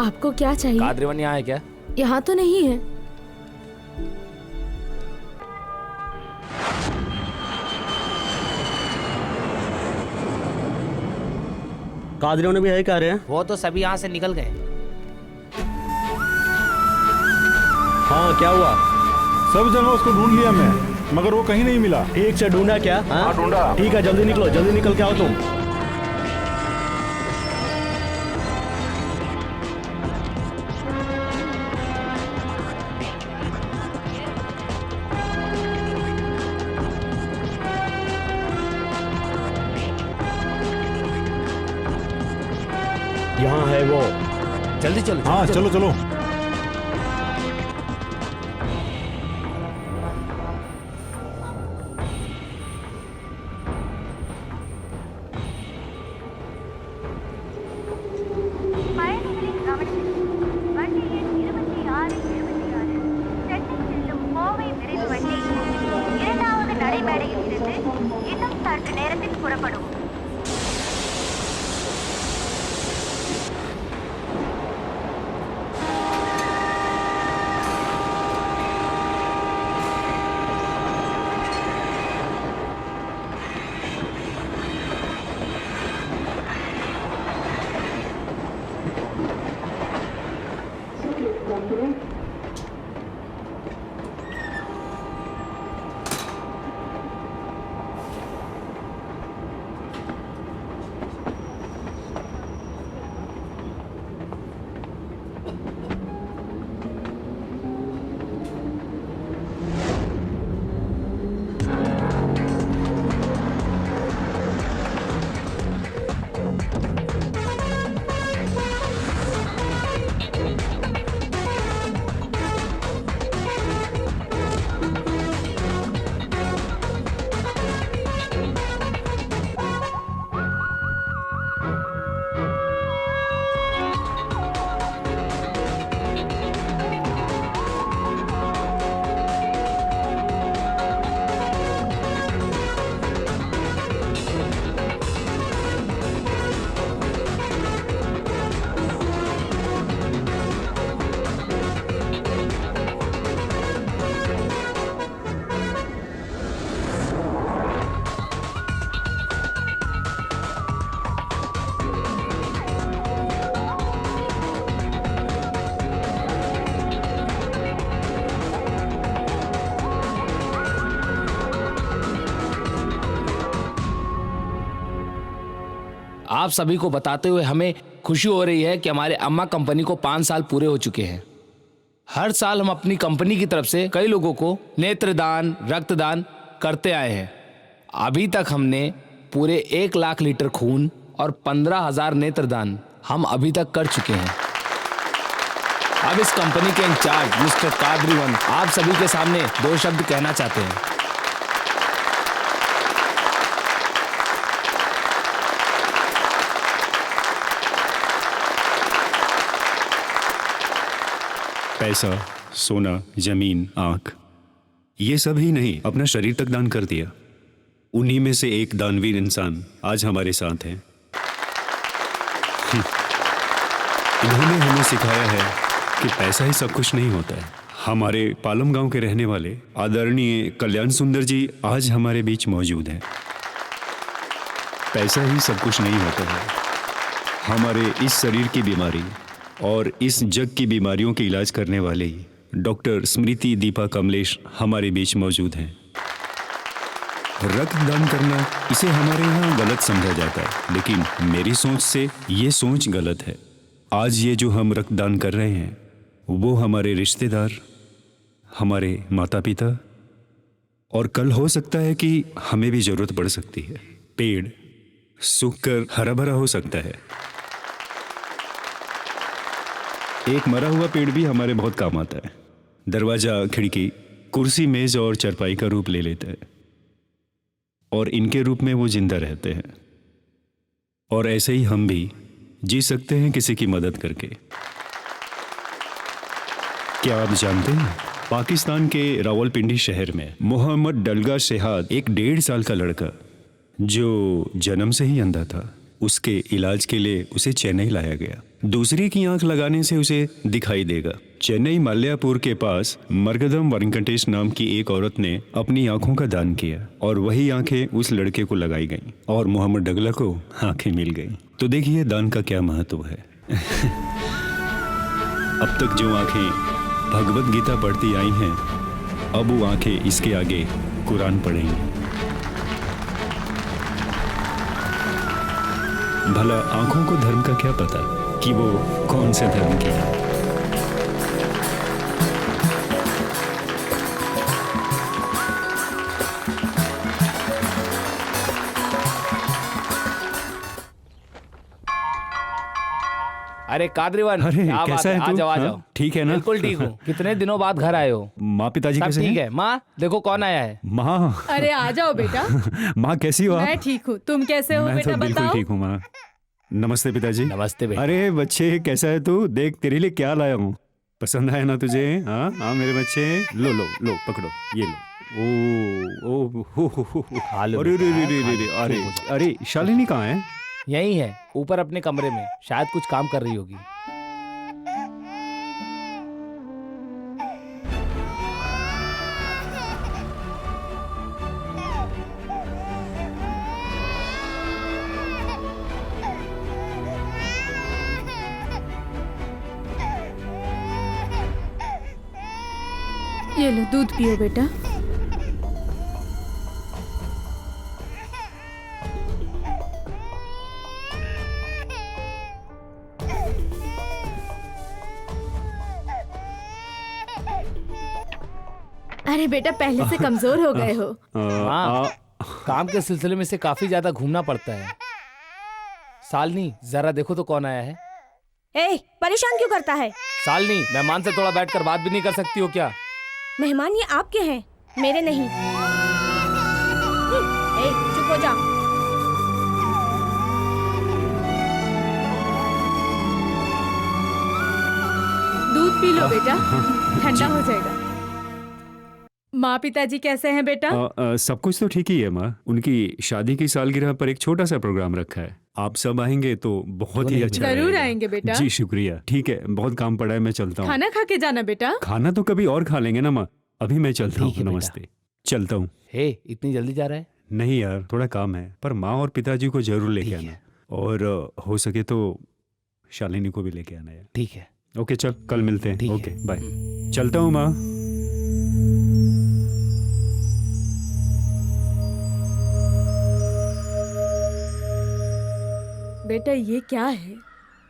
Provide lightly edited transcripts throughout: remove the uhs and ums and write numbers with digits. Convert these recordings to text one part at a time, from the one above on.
आपको क्या चाहिए? कादरीवन यहाँ है क्या? यहाँ तो नहीं है। कादरीवन भी है कह रहे हैं। वो तो सभी यहाँ से निकल गए। हाँ क्या हुआ? सब जगह उसको ढूंढ लिया मैं, मगर वो कहीं नहीं मिला। ठीक से ढूंढा क्या? हाँ ढूंढा। ठीक है, जल्दी निकलो, जल्दी निकल के आओ तुम। यहाँ है वो। जल्दी चलो। हाँ चलो चलो। आप सभी को बताते हुए हमें खुशी हो रही है कि हमारे अम्मा कंपनी को 5 साल पूरे हो चुके हैं। हर साल हम अपनी कंपनी की तरफ से कई लोगों को नेत्रदान, रक्तदान करते आए हैं। अभी तक हमने पूरे 1 लाख लीटर खून और 15,000 नेत्रदान हम अभी तक कर चुके हैं। अब इस कंपनी के इंचार्ज मिस्टर कादरीवन आप सभी के सामने 2 शब्द कहना चाहते हैं। पैसा, सोना, जमीन, आंख, ये सब ही नहीं, अपना शरीर तक दान कर दिया। उन्हीं में से एक दानवीर इंसान आज हमारे साथ हैं। इन्होंने हमें सिखाया है कि पैसा ही सब कुछ नहीं होता है। हमारे पालम गांव के रहने वाले आदरणीय कल्याण सुंदर जी आज हमारे बीच मौजूद हैं। पैसा ही सब कुछ नहीं होता है। हमारे इस शरीर की बीमारी और इस जग की बीमारियों के इलाज करने वाले डॉक्टर स्मृति दीपा कमलेश हमारे बीच मौजूद हैं। रक्तदान करना इसे हमारे यहाँ गलत समझा जाता है, लेकिन मेरी सोच से ये सोच गलत है। आज ये जो हम रक्तदान कर रहे हैं वो हमारे रिश्तेदार, हमारे माता पिता, और कल हो सकता है कि हमें भी जरूरत पड़ सकती है। पेड़ सूख कर हरा भरा हो सकता है। एक मरा हुआ पेड़ भी हमारे बहुत काम आता है। दरवाजा, खिड़की, कुर्सी, मेज और चारपाई का रूप ले लेता है और इनके रूप में वो जिंदा रहते हैं। और ऐसे ही हम भी जी सकते हैं किसी की मदद करके। क्या आप जानते हैं, पाकिस्तान के रावलपिंडी शहर में मोहम्मद डलगा शेहाद, एक 1.5 साल का लड़का जो जन्म से ही अंधा था, उसके इलाज के लिए उसे चेन्नई लाया गया। दूसरी की आंख लगाने से उसे दिखाई देगा। चेन्नई माल्यापुर के पास मरगदम वेंकटेश नाम की एक औरत ने अपनी आंखों का दान किया और वही आंखें उस लड़के को लगाई गईं और मोहम्मद डगला को आंखें मिल गईं। तो देखिए दान का क्या महत्व है। अब तक जो आंखें भगवत गीता पढ़ती आई हैं, अब वो आंखें इसके आगे कुरान पढ़ेंगी। भला आंखों को धर्म का क्या पता कि वो कौन से धर्म की है। अरे कादरीवन, अरे क्या बात कैसा है आ तू? जाओ आ हाँ, जाओ। ठीक है ना? बिल्कुल ठीक हूँ। कितने दिनों बाद घर आए हो? माँ पिताजी सब कैसे ठीक हैं? है। माँ देखो कौन आया है। माँ, अरे आ जाओ बेटा। माँ कैसी हो आप? मैं ठीक हूँ, तुम कैसे हो मैं बेटा तो बिल्कुल बताओ। ठीक हूँ माँ। नमस्ते पिताजी। नमस्ते बेटा। अरे बच्चे कैसा है तू? देख तेरे लिए क्या लाया हूँ। पसंद आया ना तुझे? हाँ हाँ मेरे बच्चे, लो लो लो पकड़ो, ये लो। ओ हो। खा लो अरे बेटा, अरे अरे खा अरे लो। अरे अरे शालिनी कहाँ है? यही है ऊपर अपने कमरे में, शायद कुछ काम कर रही होगी। ये लो दूध पियो बेटा। अरे बेटा पहले से कमजोर हो गए हो। हाँ, काम के सिलसिले में से काफी ज्यादा घूमना पड़ता है। सालनी जरा देखो तो कौन आया है। ए, परेशान क्यों करता है? सालनी, मेहमान से थोड़ा बैठकर बात भी नहीं कर सकती हो क्या? मेहमान ये आपके हैं, मेरे नहीं। ए, चुप हो जा। दूध पी लो बेटा, ठंडा हो जाएगा। माँ पिताजी कैसे हैं बेटा? सब कुछ तो ठीक ही है माँ। उनकी शादी की सालगिरह पर एक छोटा सा प्रोग्राम रखा है। आप सब आएंगे तो बहुत ही अच्छा जरूर रहेगा। आएंगे बेटा। जी शुक्रिया। ठीक है, बहुत काम पड़ा है, मैं चलता हूँ। खाना खा के जाना बेटा। खाना तो कभी और खा लेंगे ना माँ, अभी मैं चलता हूँ। ठीक है बेटा। नमस्ते, चलता हूँ। हे, इतनी जल्दी जा रहा है? नहीं यार, थोड़ा काम है, पर माँ और पिताजी को जरूर लेके ठीक आना है। और हो सके तो शालिनी को भी लेके आना यार। ठीक है। ओके चल, कल मिलते हैं। ठीक है। ओके बाय, चलता हूँ माँ। बेटा ये क्या है?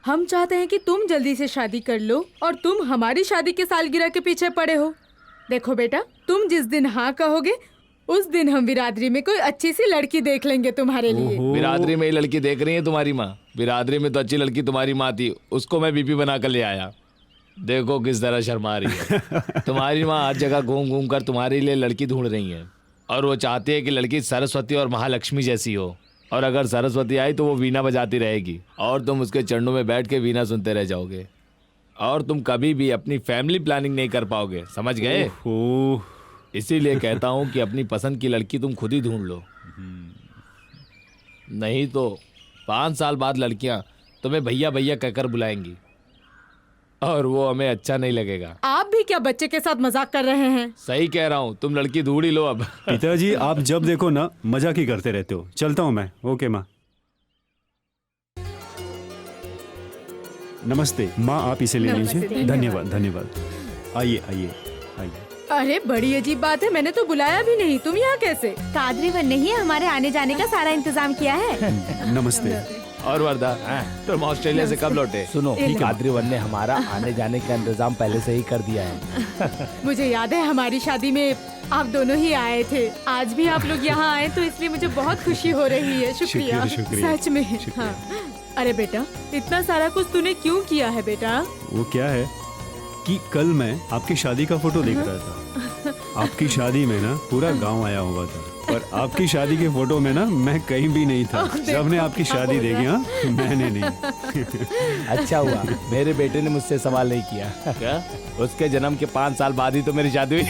हम चाहते हैं कि तुम जल्दी से शादी कर लो और तुम हमारी शादी के सालगिरह के पीछे पड़े हो। देखो बेटा, तुम जिस दिन हाँ कहोगे उस दिन हम बिरादरी में कोई अच्छी सी लड़की देख लेंगे तुम्हारे लिए। बिरादरी में ही लड़की देख रही है तुम्हारी माँ? बिरादरी में तो अच्छी लड़की तुम्हारी माँ थी, उसको मैं बीपी बना कर ले आया। देखो किस तरह शर्मा रही है। तुम्हारी माँ हर जगह घूम घूम कर तुम्हारे लिए लड़की ढूंढ रही है और वो चाहती है कि लड़की सरस्वती और महालक्ष्मी जैसी हो। और अगर सरस्वती आई तो वो वीणा बजाती रहेगी और तुम उसके चरणों में बैठ के वीणा सुनते रह जाओगे और तुम कभी भी अपनी फैमिली प्लानिंग नहीं कर पाओगे, समझ गए? ओह, इसीलिए कहता हूँ कि अपनी पसंद की लड़की तुम खुद ही ढूंढ लो, नहीं तो 5 साल बाद लड़कियां तुम्हें भैया भैया कहकर बुलाएंगी और वो हमें अच्छा नहीं लगेगा। आप भी क्या बच्चे के साथ मजाक कर रहे हैं? सही कह रहा हूँ, तुम लड़की ढूंढ ही लो अब। पिताजी आप जब देखो ना मजाक ही करते रहते हो। चलता हूँ मैं। ओके माँ। नमस्ते माँ, आप इसे ले नमस्ते, लीजिए। धन्यवाद धन्यवाद। आइए आइए आइए। अरे बड़ी अजीब बात है, मैंने तो बुलाया भी नहीं, तुम यहाँ कैसे? कादरीवन ने ही हमारे आने जाने का सारा इंतजाम किया है। नमस्ते। और वर्दा, तुम ऑस्ट्रेलिया से कब लौटे? सुनो, कादरीवन ने हमारा आने जाने का इंतजाम पहले से ही कर दिया है। मुझे याद है हमारी शादी में आप दोनों ही आए थे। आज भी आप लोग यहाँ आए तो इसलिए मुझे बहुत खुशी हो रही है। शुक्रिया, शुक्रिया। सच में। हाँ। अरे बेटा, इतना सारा कुछ तूने क्यों किया है बेटा? वो क्या है कि कल मैं आपकी शादी का फोटो देख रहा था। आपकी शादी में ना पूरा गांव आया हुआ था, पर आपकी शादी के फोटो में ना मैं कहीं भी नहीं था। सबने आपकी शादी देखी, हाँ, मैंने नहीं। अच्छा हुआ मेरे बेटे ने मुझसे सवाल नहीं किया। क्या? उसके जन्म के 5 साल बाद ही तो मेरी शादी हुई।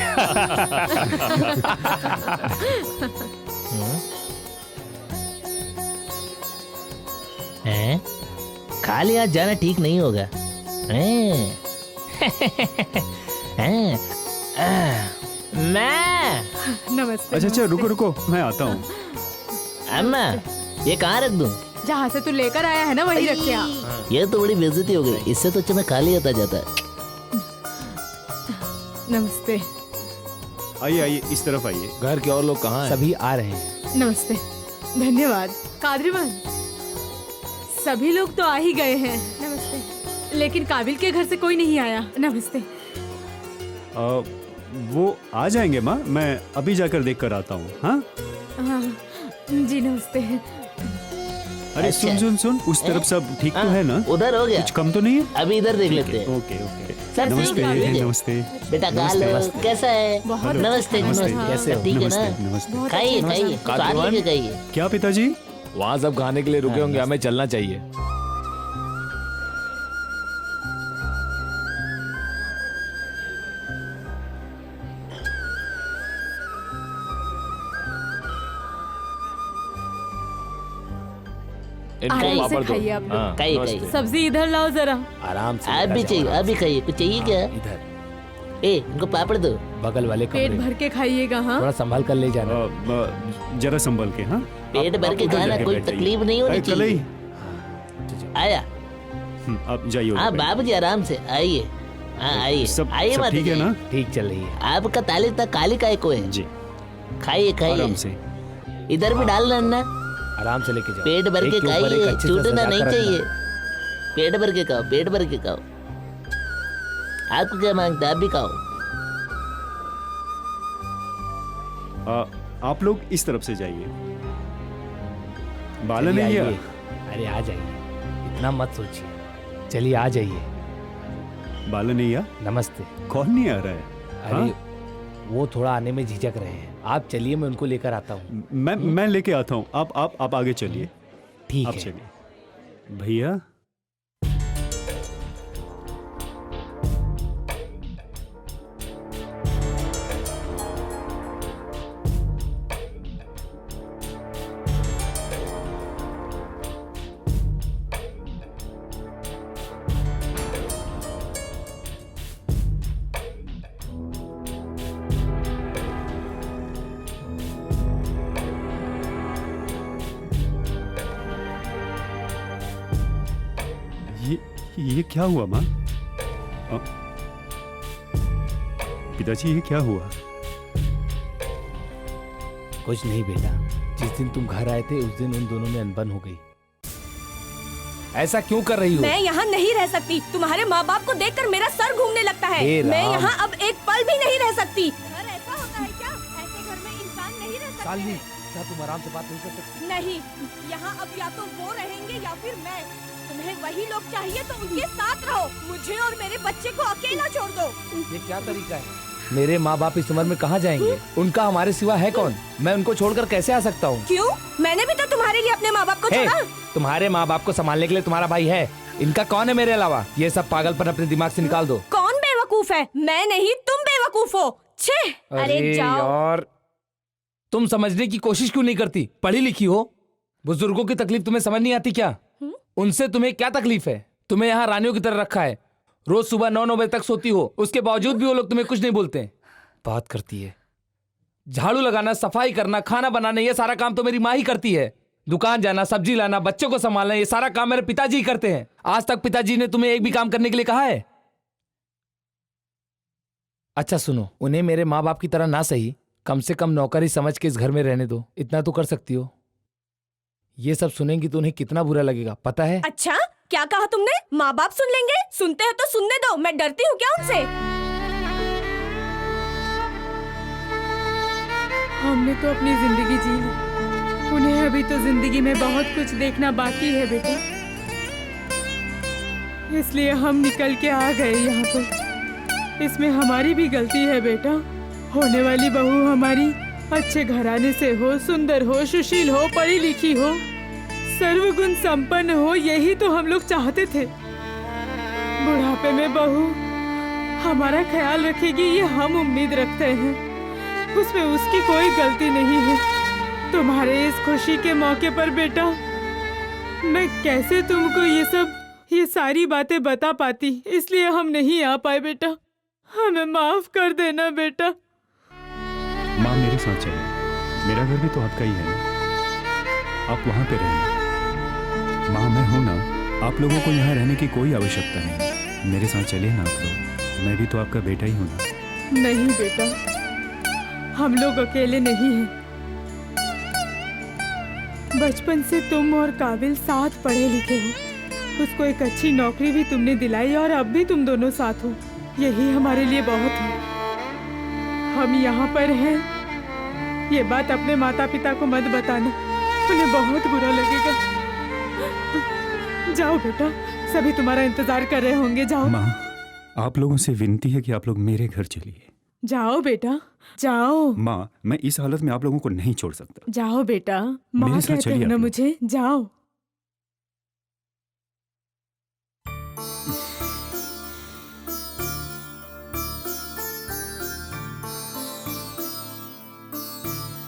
हैं? खाली हाथ जाना ठीक नहीं होगा। हैं? हैं? मैं नमस्ते। अच्छा रुको रुको, मैं आता हूँ। अम्मा ये कहाँ रख दूं? जहाँ से तू लेकर आया है ना वही रख के आ। ये तो बड़ी बेइज्जती हो गई। इससे तो अच्छा मैं खाली हाथ आ जाता। नमस्ते। आइए आइए, इस तरफ आइए। घर के और लोग कहाँ हैं? सभी आ रहे हैं। नमस्ते। धन्यवाद। कादरीवन, सभी लोग तो आ ही गए हैं। नमस्ते। लेकिन काबिल के घर से कोई नहीं आया। नमस्ते। वो आ जाएंगे माँ, मैं अभी जाकर देख कर आता हूँ। हाँ हाँ जी नमस्ते। अरे अच्छा। सुन, उस तरफ सब ठीक तो है ना? उधर हो गया, कुछ कम तो नहीं है? अभी इधर देख लेते हैं। Okay okay. सर, नमस्ते ठीक है। नमस्ते। बेटा गाल कैसा है? बहुत नमस्ते नमस्ते। नमस्ते। कैसे हो? ठीक है नमस्ते ना? नमस्ते। खाइए खाइए, स्वाद लेके खाइए। क्या पिताजी? वहाँ सब खाने के लिए रुके होंगे, हमें चलना चाहिए। इनको आराम से पापड़ दो। खाइए आप लोग। हाँ, खाइए, नमस्ते। खाइए। सब्जी इधर लाओ जरा। आराम से। आप भी चाहिए? अभी खाइए। कुछ चाहिए क्या? इधर ए इनको पापड़ दो। बगल वाले पेट कमरे। भर के खाइएगा। हाँ थोड़ा संभाल कर ले जाना। जरा संभल के। हाँ पेट भर के उधर खाना, जाके कोई बैठ जाइए। तकलीफ नहीं होनी अरे, कलई। चाहिए। आया? आप जाइए उधर हाँ बैठिए। बाबूजी आराम से आइए। हाँ आइए सब आइए। सब ठीक है ना? ठीक चल रही है। आपका ताली तक काली काय को है। जी खाइए आराम खाइए। से। इधर भी डालना ना। आराम से लेके जाओ। पेट भर एक के ऊपर एक खाइए, अच्छे से छूटना सजा नहीं कर चाहिए। रखना। पेट भर के खाओ, पेट भर के खाओ। आपको क्या मांगता है? आप भी खाओ। आप लोग इस तरफ से जाइए। बाला चलिए, नहीं आइए। है? अरे आ जाइए, इतना मत सोचिए। चलिए आ जाइए। बाला नहीं है? नमस्ते। कौन नहीं आ रहा है? अरे हाँ? वो थोड़ा आने में झिझक रहे हैं। आप चलिए, मैं उनको लेकर आता हूँ। मैं लेके आता हूँ। आप आगे चलिए। ठीक आप है। चलिए भैया। ये क्या हुआ माँ? पिताजी ये क्या हुआ? कुछ नहीं बेटा, जिस दिन तुम घर आए थे उस दिन उन दोनों में अनबन हो गई। ऐसा क्यों कर रही हो? मैं यहाँ नहीं रह सकती। तुम्हारे माँ बाप को देखकर मेरा सर घूमने लगता है। हे मैं राम। यहाँ अब एक पल भी नहीं रह सकती। घर ऐसा होता है क्या? ऐसे घर में इंसान नहीं रह सकता। सालवी, क्या तुम आराम से बात नहीं कर सकती? नहीं, यहाँ अब या तो वो रहेंगे या फिर मैं। तुम्हें वही लोग चाहिए तो उनके साथ रहो। मुझे और मेरे बच्चे को अकेला छोड़ दो। ये क्या तरीका है? मेरे माँ बाप इस उम्र में कहाँ जाएंगे? उनका हमारे सिवा है कौन? मैं उनको छोड़कर कैसे आ सकता हूँ? क्यों? मैंने भी तो तुम्हारे लिए अपने माँ बाप को हे, छोड़ा। तुम्हारे माँ बाप को संभालने के लिए तुम्हारा भाई है। इनका कौन है मेरे अलावा? ये सब पागलपन अपने दिमाग से निकाल दो। कौन बेवकूफ है? मैं नहीं, तुम बेवकूफ हो। छे! अरे जाओ। यार, तुम समझने की कोशिश क्यों नहीं करती? पढ़ी लिखी हो, बुजुर्गों की तकलीफ तुम्हें समझ नहीं आती क्या? उनसे तुम्हें क्या तकलीफ है? तुम्हें यहाँ रानियों की तरह रखा है। रोज सुबह 9 बजे तक सोती हो, उसके बावजूद भी वो लोग तुम्हें कुछ नहीं बोलते। बात करती है। झाड़ू लगाना, सफाई करना, खाना बनाना, ये सारा काम तो मेरी माँ ही करती है। दुकान जाना, सब्जी लाना, बच्चों को संभालना, ये सारा काम मेरे पिताजी ही करते हैं। आज तक पिताजी ने तुम्हें एक भी काम करने के लिए कहा है? अच्छा सुनो, उन्हें मेरे माँ बाप की तरह ना सही, कम से कम नौकरी समझ के इस घर में रहने दो। इतना तो कर सकती हो। ये सब सुनेंगी तो उन्हें कितना बुरा लगेगा पता है? अच्छा, क्या कहा तुमने? माँ बाप सुन लेंगे? सुनते हैं तो सुनने दो। मैं डरती हूँ क्या उनसे? हमने तो अपनी जिंदगी जी ली, उन्हें अभी तो जिंदगी में बहुत कुछ देखना बाकी है बेटा। इसलिए हम निकल के आ गए यहाँ पर। इसमें हमारी भी गलती है बेटा। होने वाली बहू हमारी अच्छे घराने से हो, सुंदर हो, सुशील हो, पढ़ी लिखी हो, सर्वगुण संपन्न हो, यही तो हम लोग चाहते थे। बुढ़ापे में बहू हमारा ख्याल रखेगी, ये हम उम्मीद रखते हैं। उसमें उसकी कोई गलती नहीं है। तुम्हारे इस खुशी के मौके पर बेटा मैं कैसे तुमको ये सारी बातें बता पाती, इसलिए हम नहीं आ पाए बेटा। हमें माफ कर देना बेटा। माँ मेरे साथ चलिए, मेरा घर भी तो आपका ही है ना, आप वहाँ पे रहना। माँ मैं हूँ ना, आप लोगों को यहाँ रहने की कोई आवश्यकता नहीं। मेरे साथ चलिए ना आप लोग, मैं भी तो आपका बेटा ही हूँ ना। नहीं बेटा, हम लोग अकेले नहीं हैं। बचपन से तुम और काबिल साथ पढ़े लिखे हो, उसको एक अच्छी नौकरी भी तुमने दिलाई और अब भी तुम दोनों साथ हो। यही हमारे लिए बहुत है। हम यहाँ पर हैं, ये बात अपने माता पिता को मत बताना, उन्हें बहुत बुरा लगेगा। जाओ बेटा, सभी तुम्हारा इंतजार कर रहे होंगे। जाओ। माँ आप लोगों से विनती है कि आप लोग मेरे घर चलिए। जाओ बेटा जाओ। माँ मैं इस हालत में आप लोगों को नहीं छोड़ सकता। जाओ बेटा, माँ मेरे साथ कहते चलिए हैं आप ना लोग। मुझे। जाओ।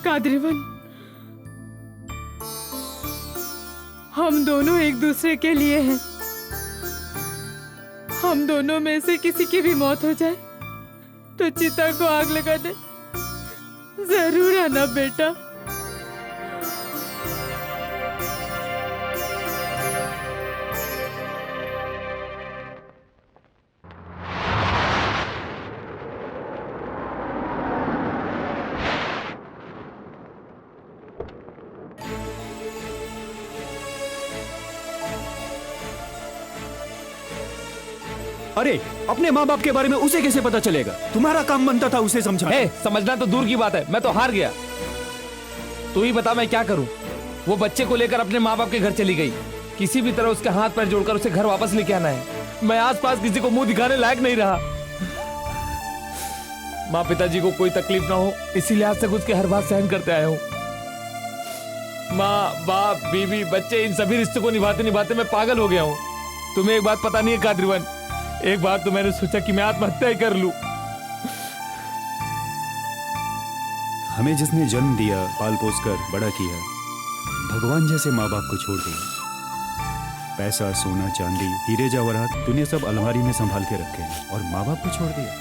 कादरीवन, हम दोनों एक दूसरे के लिए हैं। हम दोनों में से किसी की भी मौत हो जाए तो चिता को आग लगा दे। जरूर आना बेटा। अरे अपने माँ बाप के बारे में उसे कैसे पता चलेगा? तुम्हारा काम बनता था उसे समझाना। समझना तो दूर की बात है, मैं तो हार गया। तू ही बता मैं क्या करूं? वो बच्चे को लेकर अपने माँ बाप के घर चली गई। किसी भी तरह उसके हाथ पैर जोड़कर उसे घर वापस लेके आना है। मैं आसपास किसी को मुंह दिखाने लायक नहीं रहा। माँ पिताजी को कोई तकलीफ ना हो, इसीलिए आज तक उसके हर बात सहन करते आया हूँ। माँ बाप बीवी बच्चे इन सभी रिश्तों को निभाते निभाते मैं पागल हो गया हूँ। तुम्हें एक बात पता नहीं है कादरीवन, एक बार तो मैंने सोचा कि मैं आत्महत्या ही कर लूं। हमें जिसने जन्म दिया, पाल पोस कर बड़ा किया, भगवान जैसे माँ बाप को छोड़ दिया। पैसा सोना चांदी हीरे जवाहरात दुनिया सब अलमारी में संभाल के रखे हैं और माँ बाप को छोड़ दिया।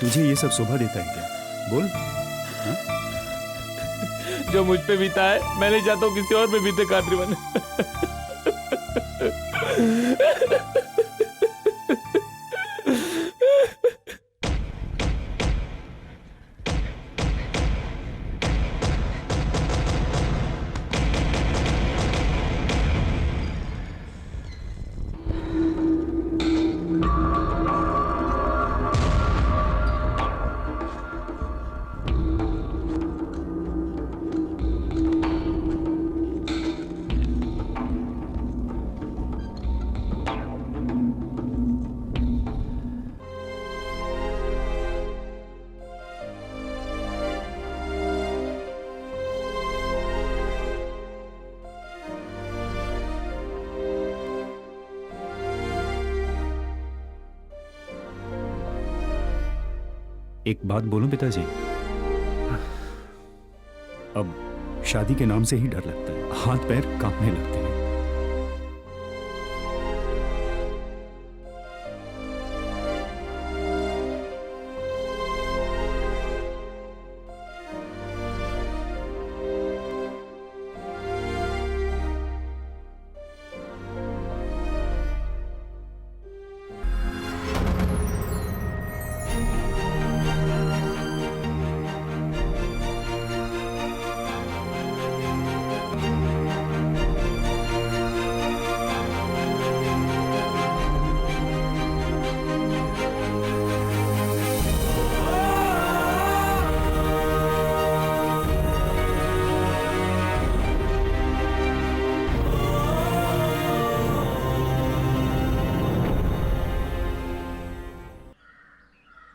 तुझे ये सब शोभा देता है क्या? बोल। जो मुझ पे बीता है मैं नहीं चाहता हूँ किसी और पे बीते कादरीवन। एक बात बोलूं पिताजी, अब शादी के नाम से ही डर लगता है, हाथ पैर कांपने लगते हैं।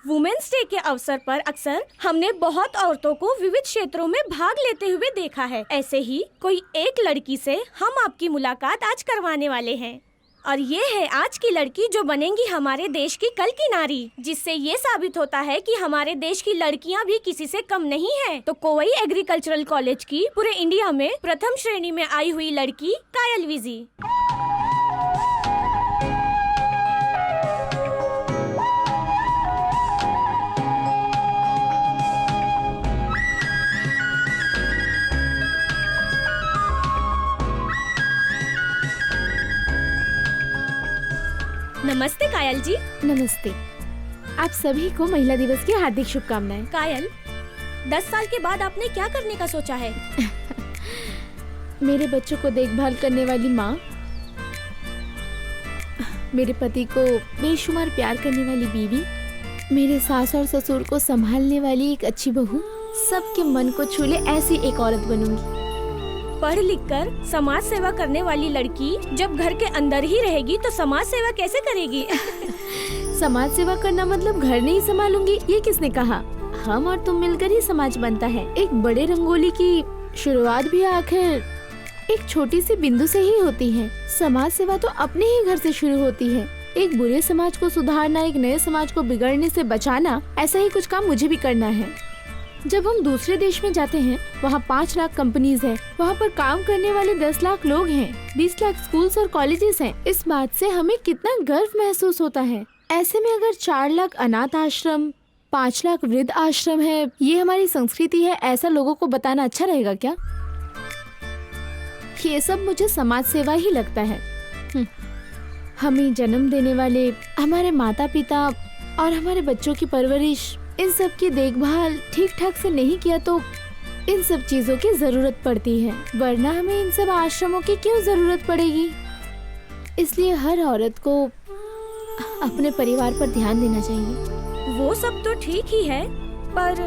वुमेन्स डे के अवसर पर अक्सर हमने बहुत औरतों को विविध क्षेत्रों में भाग लेते हुए देखा है। ऐसे ही कोई एक लड़की से हम आपकी मुलाकात आज करवाने वाले हैं और ये है आज की लड़की जो बनेंगी हमारे देश की कल की नारी, जिससे ये साबित होता है कि हमारे देश की लड़कियां भी किसी से कम नहीं है। तो कोवई एग्रीकल्चरल कॉलेज की पूरे इंडिया में प्रथम श्रेणी में आई हुई लड़की कायल विजी। नमस्ते कायल जी। नमस्ते। आप सभी को महिला दिवस की हार्दिक शुभकामनाएं। कायल, 10 साल के बाद आपने क्या करने का सोचा है? मेरे बच्चों को देखभाल करने वाली माँ, मेरे पति को बेशुमार प्यार करने वाली बीवी, मेरे सास और ससुर को संभालने वाली एक अच्छी बहू, सबके मन को छू ले ऐसी एक औरत बनूंगी। पढ़ लिख कर समाज सेवा करने वाली लड़की जब घर के अंदर ही रहेगी तो समाज सेवा कैसे करेगी? समाज सेवा करना मतलब घर नहीं संभालूंगी, ये किसने कहा? हम और तुम मिलकर ही समाज बनता है। एक बड़े रंगोली की शुरुआत भी आखिर एक छोटी सी बिंदु से ही होती है। समाज सेवा तो अपने ही घर से शुरू होती है। एक बुरे समाज को सुधारना, एक नए समाज को बिगड़ने से बचाना, ऐसा ही कुछ काम मुझे भी करना है। जब हम दूसरे देश में जाते हैं, वहाँ 5 लाख कंपनीज हैं, वहाँ पर काम करने वाले 10 लाख लोग हैं, 20 लाख स्कूल्स और कॉलेजेस हैं। इस बात से हमें कितना गर्व महसूस होता है। ऐसे में अगर 4 लाख अनाथ आश्रम, 5 लाख वृद्ध आश्रम है, ये हमारी संस्कृति है, ऐसा लोगों को बताना अच्छा रहेगा क्या? ये सब मुझे समाज सेवा ही लगता है। हमें जन्म देने वाले हमारे माता पिता और हमारे बच्चों की परवरिश, इन सब की देखभाल ठीक ठाक से नहीं किया तो इन सब चीजों की जरूरत पड़ती है, वरना हमें इन सब आश्रमों की क्यों जरूरत पड़ेगी? इसलिए हर औरत को अपने परिवार पर ध्यान देना चाहिए। वो सब तो ठीक ही है, पर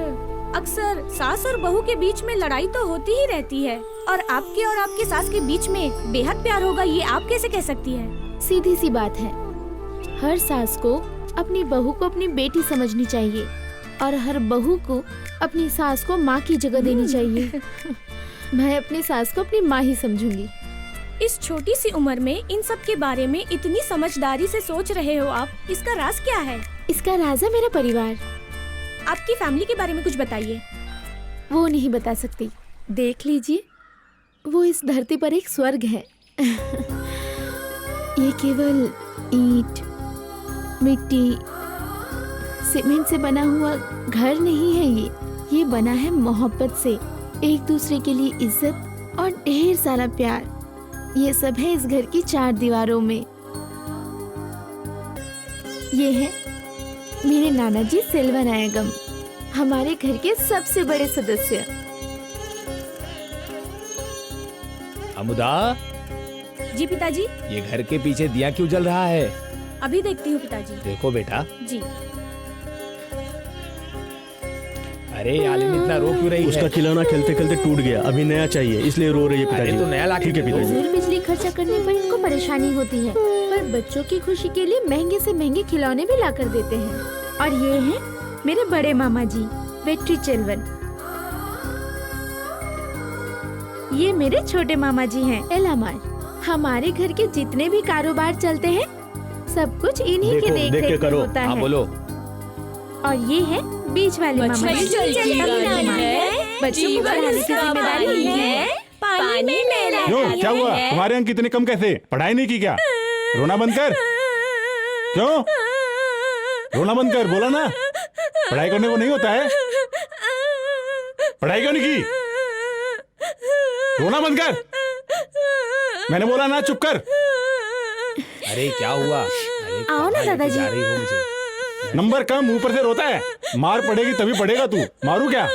अक्सर सास और बहू के बीच में लड़ाई तो होती ही रहती है। और आपके सास के बीच में बेहद प्यार होगा, ये आप कैसे कह सकती है? सीधी सी बात है, हर सास को अपनी बहू को अपनी बेटी समझनी चाहिए और हर बहू को अपनी सास को माँ की जगह देनी चाहिए। मैं अपनी सास को अपनी माँ ही समझूंगी। इस छोटी सी उम्र में इन सब के बारे में इतनी समझदारी से सोच रहे हो आप, इसका राज क्या है? इसका राज है मेरा परिवार। आपकी फैमिली के बारे में कुछ बताइए। वो नहीं बता सकती, देख लीजिए, वो इस धरती पर एक स्वर्ग है। ये केवल ईंट, मिट्टी, सीमेंट से बना हुआ घर नहीं है। ये बना है मोहब्बत से, एक दूसरे के लिए इज्जत और ढेर सारा प्यार। ये सब है इस घर की 4 दीवारों में। ये है मेरे नाना जी सेल्वनायगम, हमारे घर के सबसे बड़े सदस्य। अमुदा, जी पिताजी। ये घर के पीछे दिया क्यों जल रहा है? अभी देखती हूँ पिताजी। देखो बेटा। जी। अरे यालिनी इतना रो क्यों रही है? उसका खिलौना खेलते खेलते टूट गया, अभी नया चाहिए, इसलिए रो रही है पिताजी। अरे तो नया लाके ठीक है पिताजी। फिर बिजली खर्चा करने पर इनको परेशानी होती है, पर बच्चों की खुशी के लिए महंगे से महंगे खिलौने भी लाकर देते हैं। और ये हैं मेरे बड़े मामा जी, वेट्री चेल्वन। ये मेरे छोटे मामा जी हैं, एलामार। हमारे घर के जितने भी कारोबार चलते हैं, सब कुछ इन्हीं के देख रेख में होता है। बोलो। और ये है बीच वाले मामा जी, बच्चों को पढ़ाने की जिम्मेदारी है। पानी में मेरा क्यों, क्या हुआ? तुम्हारे अंक इतने कम कैसे? पढ़ाई नहीं की क्या? रोना बंद कर। क्यों रोना बंद कर, बोला ना पढ़ाई करने को नहीं होता है। पढ़ाई क्यों नहीं की? रोना बंद कर, मैंने बोला ना, चुप कर। अरे क्या हुआ? अरे आओ ना कहाँ लेके दादाजी। जा रही हो मुझे? नंबर कम, ऊपर से रोता है। मार पड़ेगी तभी पढ़ेगा तू। मारू क्या?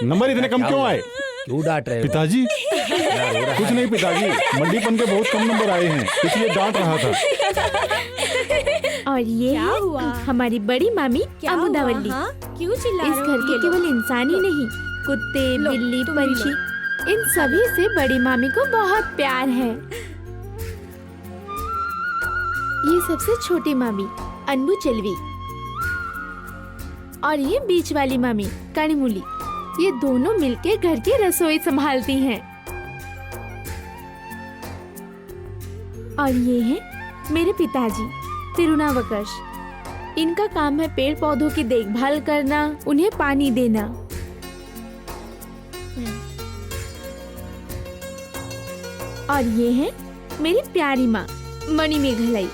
नंबर इतने कम क्यों आए? क्यों डांट रहे हो? पिताजी कुछ नहीं पिताजी, मंडीपन के बहुत कम नंबर आए हैं, इसलिए डांट रहा था। और ये क्या है हुआ? हमारी बड़ी मामी क्या अमुदावल्ली। हुआ? हाँ? क्यों चिल्ला इस रहे हो? घर के ये लो। केवल इंसान ही नहीं, कुत्ते, लो, बिल्ली, तुम भी लो। पंछी, इन सभी से बड़ी मामी को बहुत प्यार है। ये सबसे छोटी मामी अनबू चलवी और ये बीच वाली मामी कणिमुली, ये दोनों मिलके घर की रसोई संभालती हैं। और ये है मेरे पिताजी तिरुनावकश। इनका काम है पेड़ पौधों की देखभाल करना, उन्हें पानी देना। और ये है मेरी प्यारी माँ मणिमेघलाई।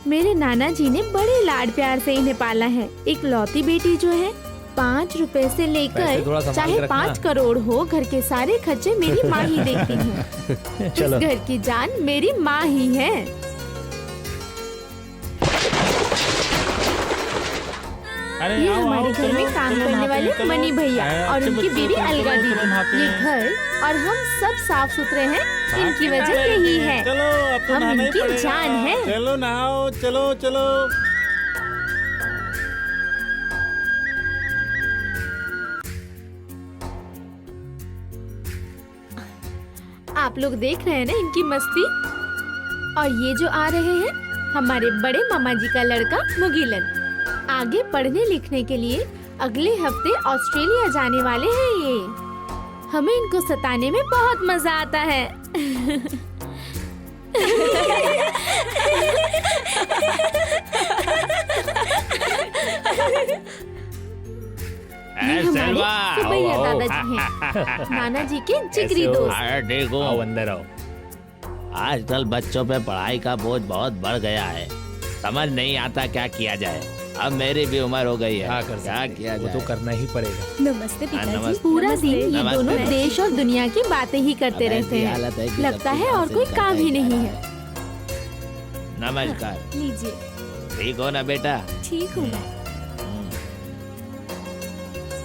मेरे नाना जी ने बड़े लाड प्यार से इन्हें पाला है। एक लौती बेटी जो है 5 रुपए से पैसे थोड़ा लेकर संभाल चाहे के रखना। 5 करोड़ हो, घर के सारे खर्चे मेरी माँ ही देखती है। इस चलो। घर की जान मेरी माँ ही है। अरे ये आओ, हमारे आओ, घर में चलो, काम चलो, करने नहाते वाले हैं, चलो। मनी भैया और अच्छे उनकी बच्चों बीवी को अलगा चलो, दीदी। नहाते ये हैं। घर और हम सब साफ सुथरे हैं, इनकी वजह यही है। चलो अब तो हम नहाना ही इनकी पड़ेगा। जान है। चलो नहाओ, चलो चलो। आप लोग देख रहे हैं ना इनकी मस्ती। और ये जो आ रहे हैं हमारे बड़े मामा जी का लड़का मुगिलन। आगे पढ़ने लिखने के लिए अगले हफ्ते ऑस्ट्रेलिया जाने वाले हैं ये। हमें इनको सताने में बहुत मजा आता है। ये हमारे सुबैया दादाजी हैं, नाना जी के जिगरी दोस्त। अरे देखो, आओ अंदर आओ। आजकल बच्चों पे पढ़ाई का बोझ बहुत बढ़ गया है। समझ नहीं आता क्या किया जाए। अब मेरी भी उम्र हो गई है, क्या कर क्या सकते? किया वो जाए। तो करना ही पड़ेगा। नमस्ते पिताजी। नमस्ते। पूरा दिन ये नमस्ते। दोनों देश और दुनिया की बातें ही करते अब रहते ऐसी हालत है हैं। कि लगता सबकी है और बातें कोई करता काम ही ही नहीं रहता है। नमस्कार, लीजिए। ठीक हो ना बेटा? ठीक हूँ मैं।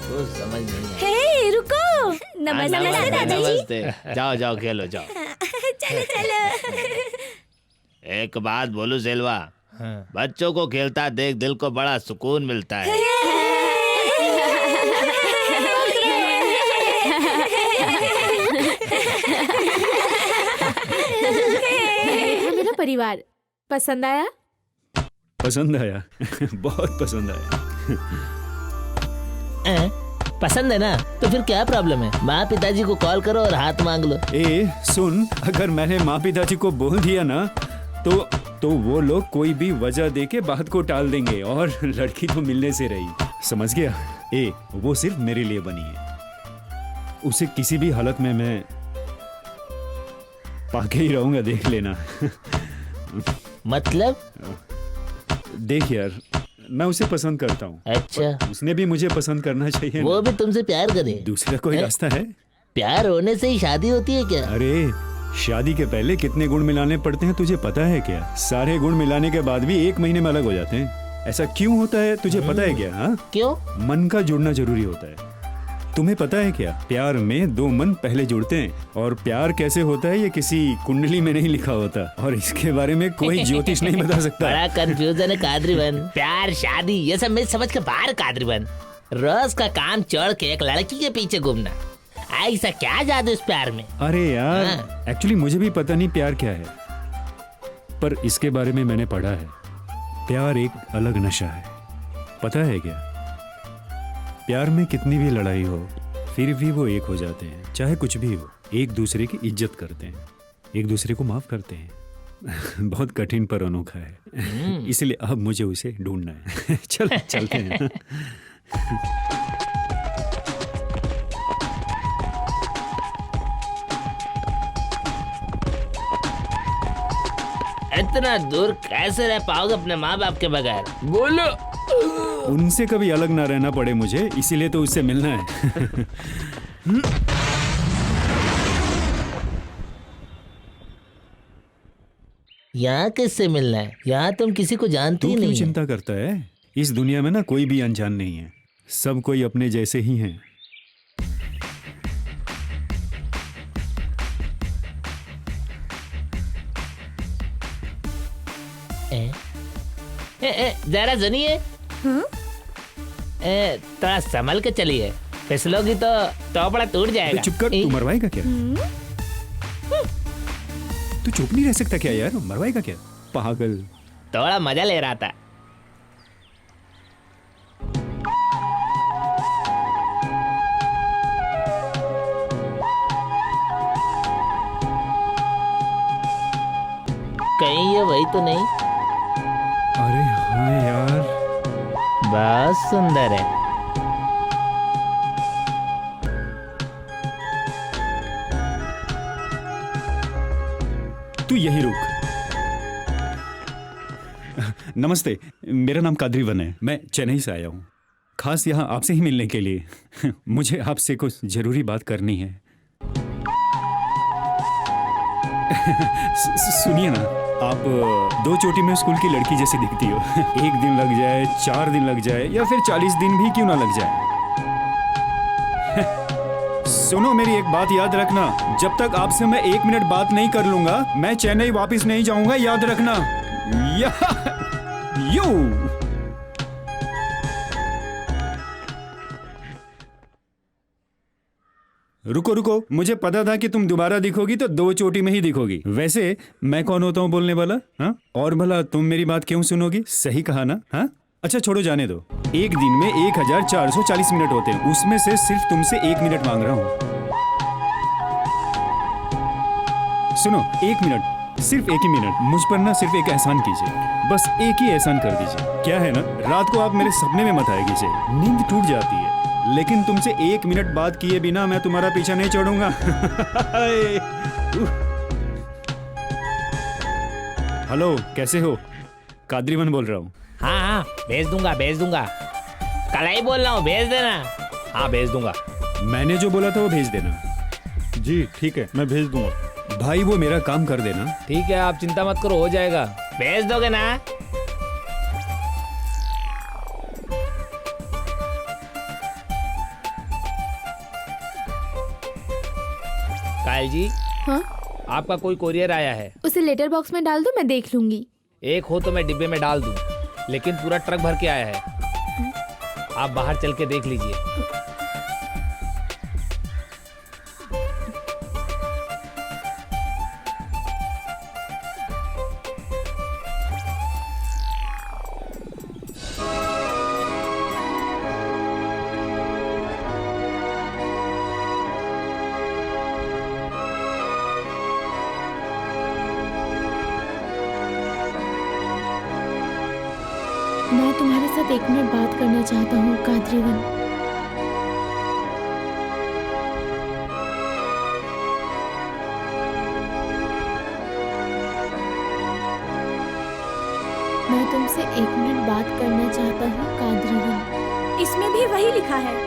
कुछ समझ नहीं आया। हे रुको। हाँ, नमस्ते दादाजी। नमस्ते। जाओ जाओ खेलो जाओ। चलो चलो। एक बात बोलूं सेल्वा, हाँ। बच्चों को खेलता देख दिल को बड़ा सुकून मिलता है। देखा मेरा परिवार पसंद आया? पसंद आया बहुत पसंद आया। पसंद है ना? तो फिर क्या प्रॉब्लम है? माँ पिताजी को कॉल करो और हाथ मांग लो। ए सुन, अगर मैंने माँ पिताजी को बोल दिया ना तो वो लोग कोई भी वजह दे के बात को टाल देंगे और लड़की तो मिलने से रही। समझ गया? ए वो सिर्फ मेरे लिए बनी है। उसे किसी भी हालत में मैं पाके ही रहूंगा, देख लेना। मतलब? देख यार, मैं उसे पसंद करता हूँ। अच्छा, उसने भी मुझे पसंद करना चाहिए वो ना। भी तुमसे प्यार करे? दूसरा कोई ए? रास्ता है? प्यार होने से ही शादी होती है क्या? अरे शादी के पहले कितने गुण मिलाने पड़ते हैं तुझे पता है क्या? सारे गुण मिलाने के बाद भी 1 महीने में अलग हो जाते हैं। ऐसा क्यों होता है तुझे पता है क्या? हाँ, क्यों? मन का जुड़ना जरूरी होता है। तुम्हें पता है क्या? प्यार में 2 मन पहले जुड़ते हैं और प्यार कैसे होता है ये किसी कुंडली में नहीं लिखा होता और इसके बारे में कोई ज्योतिष नहीं बता सकता। बड़ा कंफ्यूजन है कादरीबन। प्यार शादी ये सब मैं समझ के बाहर कादरीबन। रोज का काम छोड़ के एक लड़की के पीछे घूमना, ऐसा क्या जादू इस प्यार में? अरे यार, हाँ। एक्चुअली मुझे भी पता नहीं प्यार क्या है, पर इसके बारे में मैंने पढ़ा है। प्यार एक अलग नशा है। पता है क्या? प्यार में कितनी भी लड़ाई हो फिर भी वो एक हो जाते हैं, चाहे कुछ भी हो। एक दूसरे की इज्जत करते हैं, एक दूसरे को माफ करते हैं। बहुत कठिन पर अनोखा है। इसलिए अब मुझे उसे ढूंढना है। चल चलते हैं। इतना दूर कैसे रह पाओगे अपने माँ बाप के बगैर? बोलो। उनसे कभी अलग ना रहना पड़े मुझे, इसीलिए तो उससे मिलना है। यहाँ किससे मिलना है? यहाँ तुम किसी को जानती तू ही क्यों नहीं है। चिंता करता है? इस दुनिया में ना कोई भी अनजान नहीं है, सब कोई अपने जैसे ही हैं। जरा सुनिए। थोड़ा संभल के चलिए, फिसलोगी तो टोपड़ा टूट जाएगा। चुप कर, तू मरवाएगा क्या? तू चुप नहीं रह सकता क्या यार? मरवाएगा क्या? पागल। थोड़ा मजा ले रहा था। कहीं ये है वही तो नहीं? अरे हाँ यार, बहुत सुंदर है। तू यही रुक। नमस्ते, मेरा नाम कादरीवन है। मैं चेन्नई से आया हूँ, खास यहाँ आपसे ही मिलने के लिए। मुझे आपसे कुछ जरूरी बात करनी है। सुनिए ना, आप 2 चोटी में स्कूल की लड़की जैसी दिखती हो। 1 दिन लग जाए, 4 दिन लग जाए, या फिर 40 दिन भी क्यों ना लग जाए। सुनो, मेरी एक बात याद रखना, जब तक आपसे मैं 1 मिनट बात नहीं कर लूंगा, मैं चेन्नई वापस नहीं जाऊंगा, याद रखना। यू रुको रुको, मुझे पता था कि तुम दोबारा दिखोगी तो 2 चोटी में ही दिखोगी। वैसे मैं कौन होता हूँ बोलने वाला? हाँ, और भला तुम मेरी बात क्यों सुनोगी? सही कहा ना? हाँ, अच्छा छोड़ो, जाने दो। 1 दिन में 1440 मिनट होते हैं, उसमें से सिर्फ तुमसे 1 मिनट मांग रहा हूँ। सुनो, 1 मिनट, सिर्फ 1 ही मिनट, मुझ पर ना सिर्फ एक एहसान कीजिए, बस एक ही एहसान कर दीजिए। क्या है ना, रात को आप मेरे सपने में मत आया कीजिए, नींद टूट जाती है, लेकिन तुमसे 1 मिनट बात किए बिना मैं तुम्हारा पीछा नहीं छोड़ूंगा। हेलो, कैसे हो? कादरीवन बोल रहा हूँ। हाँ हाँ, भेज दूंगा भेज दूंगा। कल ही बोल रहा हूँ, भेज देना। हाँ, भेज दूंगा। मैंने जो बोला था वो भेज देना। जी ठीक है, मैं भेज दूंगा। भाई वो मेरा काम कर देना। ठीक है, आप चिंता मत करो, हो जाएगा। भेज दोगे ना? कायल जी, हाँ, आपका कोई कोरियर आया है। उसे लेटर बॉक्स में डाल दो, मैं देख लूंगी। एक हो तो मैं डिब्बे में डाल दूं, लेकिन पूरा ट्रक भर के आया है। आप बाहर चल के देख लीजिए। मैं तुम्हारे साथ 1 मिनट बात करना चाहता हूँ, कादरीवन। मैं तुमसे 1 मिनट बात करना चाहता हूँ, कादरीवन। इसमें भी वही लिखा है।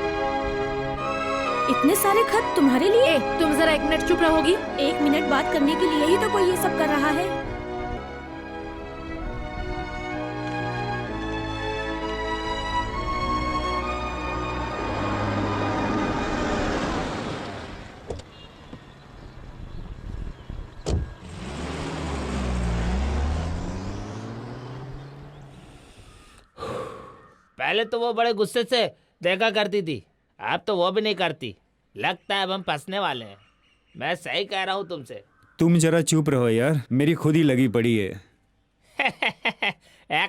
इतने सारे खत तुम्हारे लिए? तुम जरा 1 मिनट चुप रहोगी? 1 मिनट बात करने के लिए ही तो कोई ये सब कर रहा है। पहले तो वो बड़े गुस्से से देखा करती थी, अब तो वो भी नहीं करती। लगता है अब हम फंसने वाले हैं। मैं सही कह रहा हूँ तुमसे। तुम जरा चुप रहो यार, मेरी खुद ही लगी पड़ी है।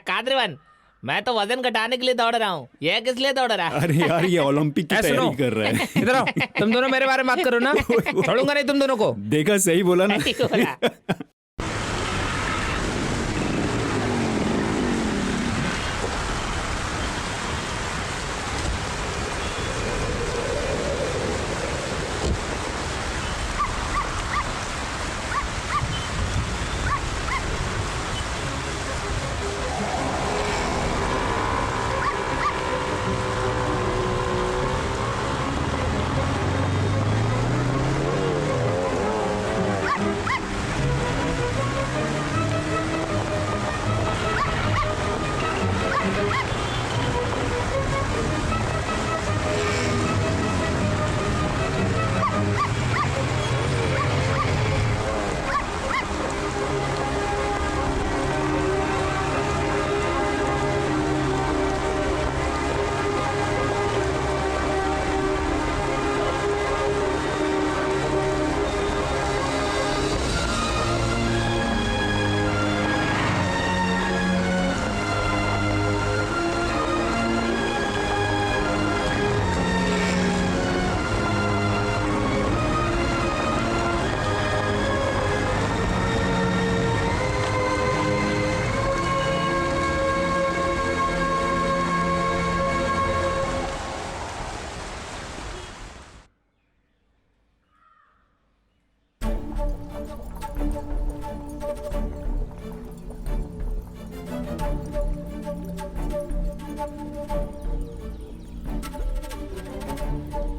कादरीवन, मैं तो वजन घटाने के लिए दौड़ रहा हूँ, ये किस लिए दौड़ रहा है? अरे यार, ये ओलंपिक की तैयारी कर रहा है। इधर आओ, तुम दोनों मेरे बारे में बात करो ना, छोड़ूंगा नहीं तुम दोनों को। देखा, सही बोला ना। ठीक बोला।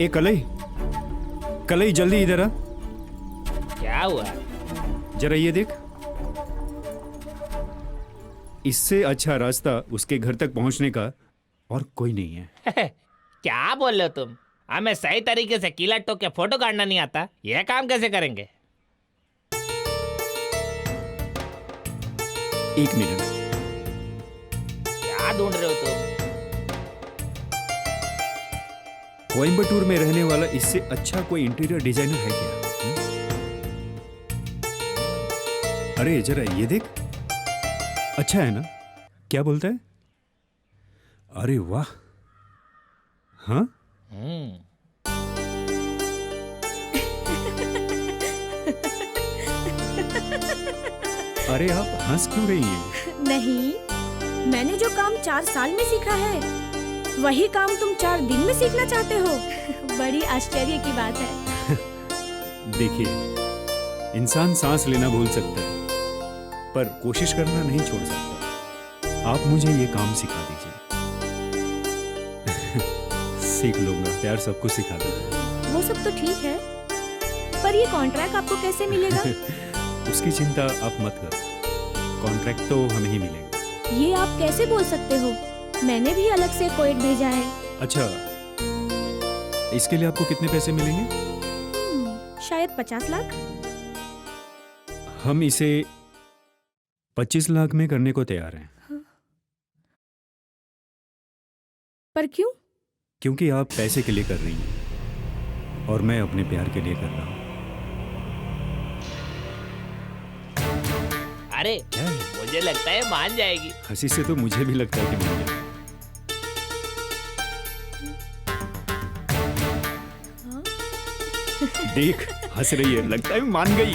ए कलई, कलई जल्दी इधर आ, क्या हुआ? जरा ये देख। इससे अच्छा रास्ता उसके घर तक पहुंचने का और कोई नहीं है। क्या बोल रहे हो तुम? हमें सही तरीके से कीला टोक के फोटो काटना नहीं आता, यह काम कैसे करेंगे? एक मिनट, क्या ढूंढ रहे हो तुम? कोयम्बटूर में रहने वाला इससे अच्छा कोई इंटीरियर डिजाइनर है क्या? अरे जरा ये देख, अच्छा है ना? क्या बोलता है? अरे वाह, हाँ? अरे आप हंस क्यों रही हैं? नहीं, मैंने जो काम 4 साल में सीखा है वही काम तुम 4 दिन में सीखना चाहते हो। बड़ी आश्चर्य की बात है। देखिए, इंसान सांस लेना भूल सकता है पर कोशिश करना नहीं छोड़ सकता। आप मुझे ये काम सिखा दीजिए। सीख लूंगा, प्यार सबको सिखा दूंगा। वो सब तो ठीक है, पर ये कॉन्ट्रैक्ट आपको कैसे मिलेगा? उसकी चिंता आप मत करो, कॉन्ट्रैक्ट तो हमें ही मिलेगा। ये आप कैसे बोल सकते हो? मैंने भी अलग से कोएट भेजा है। अच्छा, इसके लिए आपको कितने पैसे मिलेंगे? शायद 50 लाख। हम इसे 25 लाख में करने को तैयार हैं। पर क्यों? क्योंकि आप पैसे के लिए कर रही हैं और मैं अपने प्यार के लिए कर रहा हूं। अरे मुझे लगता है मान जाएगी। हंसी से तो मुझे भी लगता है कि मान जाएगी। देख, हंस रही है, लगता है मान गई।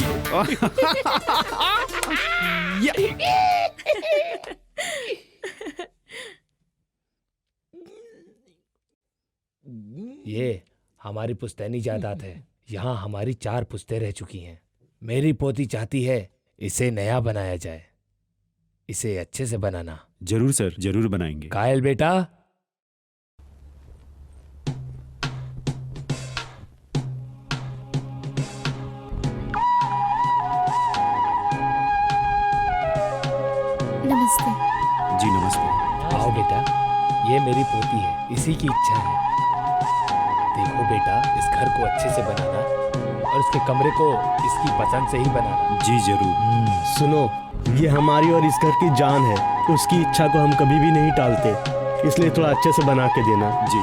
ये हमारी पुश्तैनी जायदाद है। यहाँ हमारी 4 पुश्तें रह चुकी हैं। मेरी पोती चाहती है इसे नया बनाया जाए। इसे अच्छे से बनाना। जरूर सर, जरूर बनाएंगे। कायल बेटा, नमस्ते। जी नमस्ते। आओ बेटा, ये मेरी पोती है, इसी की इच्छा है। देखो बेटा, इस घर को अच्छे से बनाना और इसके कमरे को इसकी पसंद से ही बनाना। जी जरूर। सुनो, ये हमारी और इस घर की जान है। उसकी इच्छा को हम कभी भी नहीं टालते, इसलिए थोड़ा अच्छे से बना के देना। जी।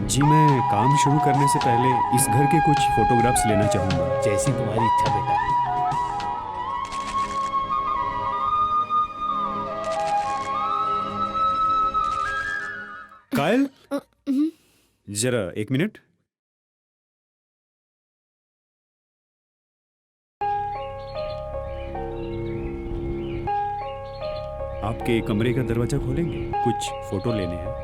जी, मैं काम शुरू करने से पहले इस घर के कुछ फोटोग्राफ्स लेना चाहूंगा। जैसी तुम्हारी इच्छा बेटा। कायल, जरा 1 मिनट। आपके कमरे का दरवाजा खोलेंगे? कुछ फोटो लेने हैं।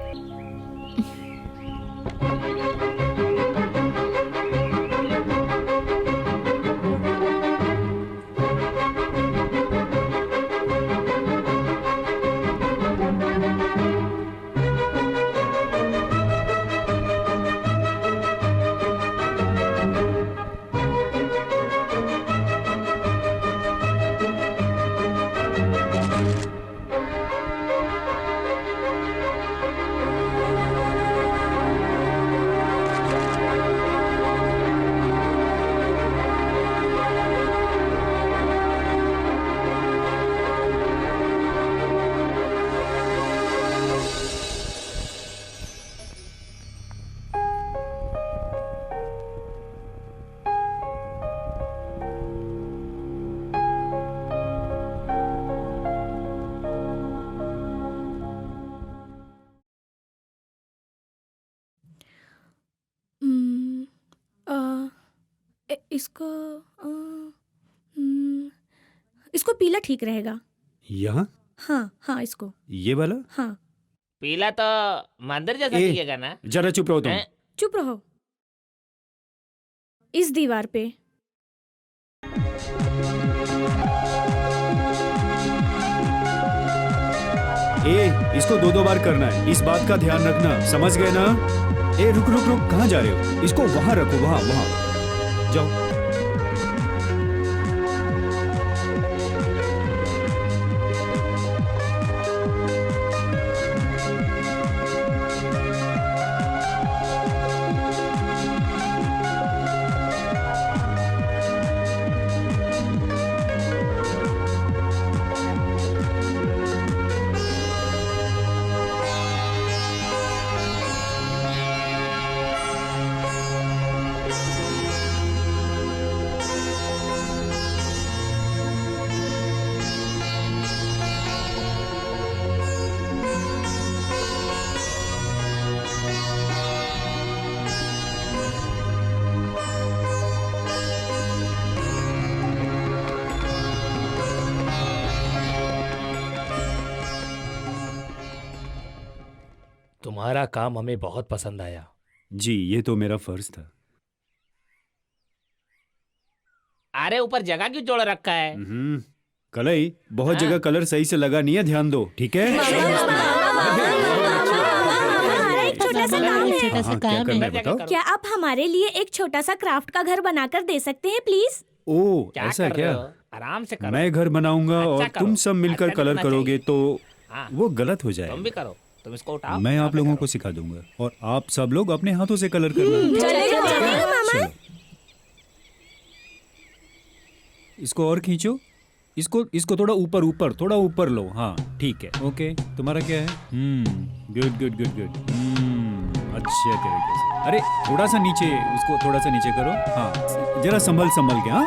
इसको पीला ठीक रहेगा। यहाँ? हाँ हाँ, इसको। ये वाला? हाँ। पीला तो मंदिर जैसा ए, दिखेगा ना? जरा चुप रहो तुम। हैं? चुप रहो। इस दीवार पे इसको 2-2 बार करना है, इस बात का ध्यान रखना, समझ गए ना? ए रुक रुक रुक, कहाँ जा रहे हो? इसको वहां रखो, वहां वहां जाओ। तुम्हारा काम हमें बहुत पसंद आया। जी, ये तो मेरा फर्ज था। अरे ऊपर जगह क्यों जोड़ रखा है? कलई, बहुत जगह कलर सही से लगा नहीं है, ध्यान दो, ठीक है? एक छोटा सा काम है। हाँ, क्या करना है बताओ? क्या आप हमारे लिए एक छोटा सा क्राफ्ट का घर बनाकर दे सकते हैं प्लीज? ओ, क्या ऐसा कर रहे क्या? हो? आराम से करो। मैं घर बनाऊंगा अच्छा और करो। तुम सब मिलकर अच्छा कलर करना करोगे तो हाँ। वो गलत हो तुम भी जाएगा। करो, तुम इसको उठाओ। मैं आप लोगों को सिखा दूंगा और आप सब लोग अपने हाथों से कलर करना। चलेगा मामा। चलो, इसको और खींचो, इसको थोड़ा ऊपर थोड़ा ऊपर लो। हाँ ठीक है, ओके। तुम्हारा क्या है? Good good good good. अच्छे तरीके से। अरे थोड़ा सा नीचे, उसको थोड़ा सा नीचे करो। हाँ जरा संभल के। हाँ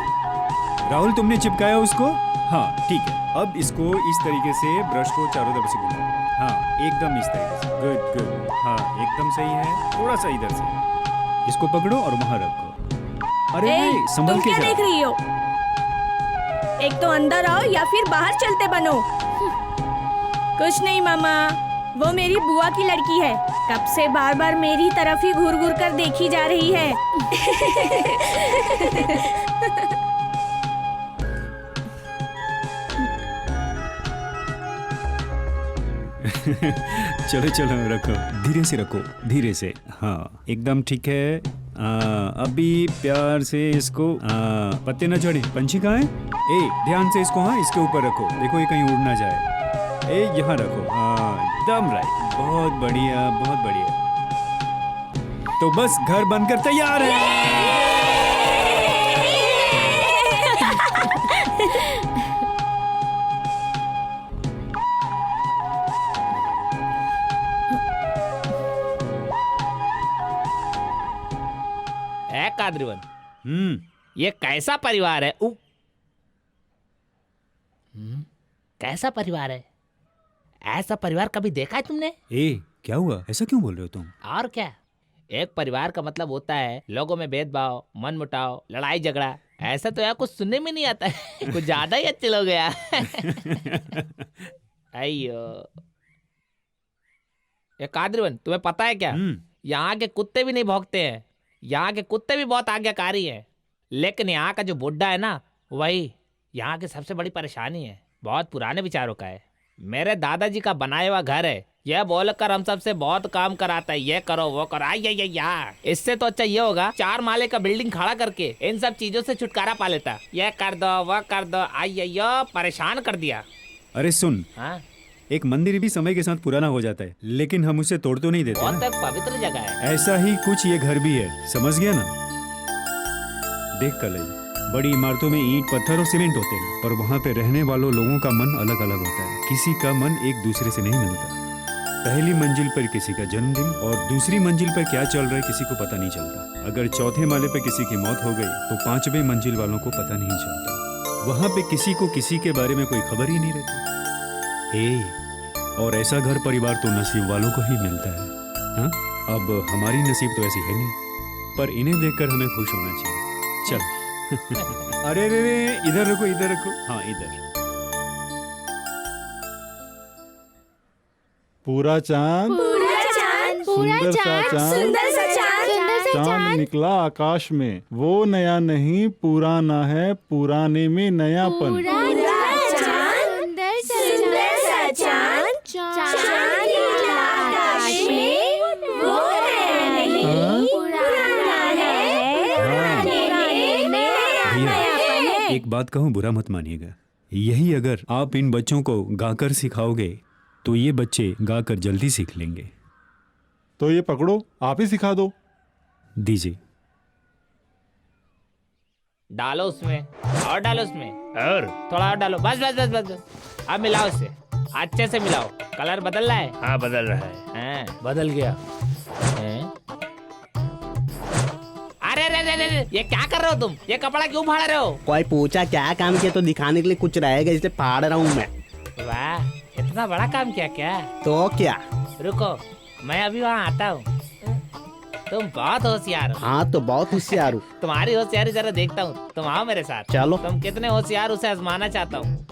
राहुल, तुमने चिपकाया उसको? हाँ ठीक है। अब इसको इस तरीके से ब्रश को चारों तरफ से घुमाओ। हाँ एकदम इस तरीके से। Good good. हाँ एकदम सही है। थोड़ा सा इधर से इसको पकड़ो और वहां रखो। अरे नहीं, संभल तुम के क्या जाओ। देख रही हो? एक तो अंदर आओ या फिर बाहर चलते बनो। कुछ नहीं मामा, वो मेरी बुआ की लड़की है। कब से बार बार मेरी तरफ ही घूर घूर कर देखी जा रही है। चलो चलो रखो, धीरे से रखो, धीरे से। हाँ एकदम ठीक है। अभी प्यार से इसको पत्ते न चढ़े। पंछी कहाँ है? ए ध्यान से इसको, हाँ इसके ऊपर रखो। देखो ये कहीं उड़ ना जाए। ए यहाँ रखो। हाँ एकदम राइट, बहुत बढ़िया बहुत बढ़िया। तो बस घर बनकर तैयार है। कादरीवन, ये कैसा परिवार है? कैसा परिवार है? ऐसा परिवार कभी देखा है तुमने? ए क्या हुआ, ऐसा क्यों बोल रहे हो तुम? और क्या, एक परिवार का मतलब होता है लोगों में भेदभाव, मनमुटाव, लड़ाई झगड़ा। ऐसा तो यार कुछ सुनने में नहीं आता है। कुछ ज्यादा ही अच्छे लोग यार। अयो ये कादरीवन, तुम्हें पता है क्या, यहाँ के कुत्ते भी नहीं भौंकते हैं। यहाँ के कुत्ते भी बहुत आज्ञाकारी हैं, लेकिन यहाँ का जो बुड्ढा है ना, वही यहाँ की सबसे बड़ी परेशानी है। बहुत पुराने विचारों का है। मेरे दादाजी का बनाया हुआ घर है, यह बोलकर हम सबसे बहुत काम कराता है। ये करो वो करो। यार इससे तो अच्छा ये होगा 4 माले का बिल्डिंग खड़ा करके इन सब चीजों से छुटकारा पा लेता। ये कर दो वो कर दो। परेशान कर दिया। अरे सुन, हाँ एक मंदिर भी समय के साथ पुराना हो जाता है, लेकिन हम उसे तोड़ तो नहीं देते बहुत ना। एक पवित्र जगह है। ऐसा ही कुछ ये घर भी है, समझ गया ना? देख कलई, बड़ी इमारतों में ईंट पत्थर और सीमेंट होते हैं, पर वहाँ पे रहने वालों लोगों का मन अलग अलग होता है। किसी का मन एक दूसरे से नहीं मिलता। पहली मंजिल पर किसी का जन्मदिन और दूसरी मंजिल पर क्या चल रहा है किसी को पता नहीं चलता। अगर चौथे माले पे किसी की मौत हो गई तो 5वें मंजिल वालों को पता नहीं चलता। वहाँ पे किसी को किसी के बारे में कोई खबर ही नहीं रहती। और ऐसा घर परिवार तो नसीब वालों को ही मिलता है। हाँ अब हमारी नसीब तो ऐसी है नहीं, पर इन्हें देखकर हमें खुश होना चाहिए। चल। अरे रे रे, इधर रखो इधर रखो। हाँ इधर। पूरा चांद, सुंदर सा चांद, चांद निकला आकाश में। वो नया नहीं पुराना है, पुराने में नयापन। सुंदर सा चांद एक बात कहूँ, बुरा मत मानिएगा। यही अगर आप इन बच्चों को गाकर सिखाओगे तो ये बच्चे गाकर जल्दी सीख लेंगे। तो ये पकड़ो, आप ही सिखा दो। दीजिए। डालो उसमें, और डालो उसमें, और थोड़ा और डालो, बस बस बस बस बस। अब मिलाओ इसे, अच्छे से मिलाओ। कलर बदल रहा है? हाँ बदल रहा है। बदल गया। अरे अरे अरे अरे, ये क्या कर रहे हो तुम? ये कपड़ा क्यों फाड़ रहे हो? कोई पूछा क्या काम किया तो दिखाने के लिए कुछ रहेगा, इसलिए फाड़ रहा हूँ मैं। वाह, इतना बड़ा काम किया क्या? तो क्या? रुको, मैं अभी वहाँ आता हूँ। तुम बहुत होशियार हो। हाँ तो बहुत होशियार हूँ। तुम्हारी होशियारी जरा देखता हूँ। तुम आओ मेरे साथ। चलो। तुम कितने होशियार उसे आजमाना चाहता हूँ।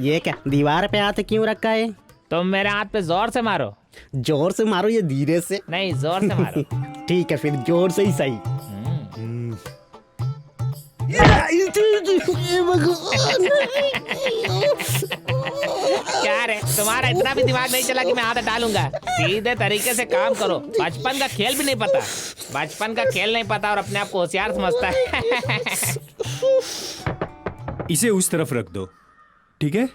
ये क्या दीवार पे हाथ क्यों रखा है? तुम मेरे हाथ पे जोर से मारो। जोर से मारो या धीरे से? नहीं, जोर से मारो। ठीक है, फिर जोर से ही सही। क्या रे, तुम्हारा इतना भी दिमाग नहीं चला कि मैं हाथ डालूंगा? सीधे तरीके से काम करो। बचपन का खेल भी नहीं पता, बचपन का खेल नहीं पता और अपने आप को होशियार समझता है। इसे उस तरफ रख दो, ठीक है?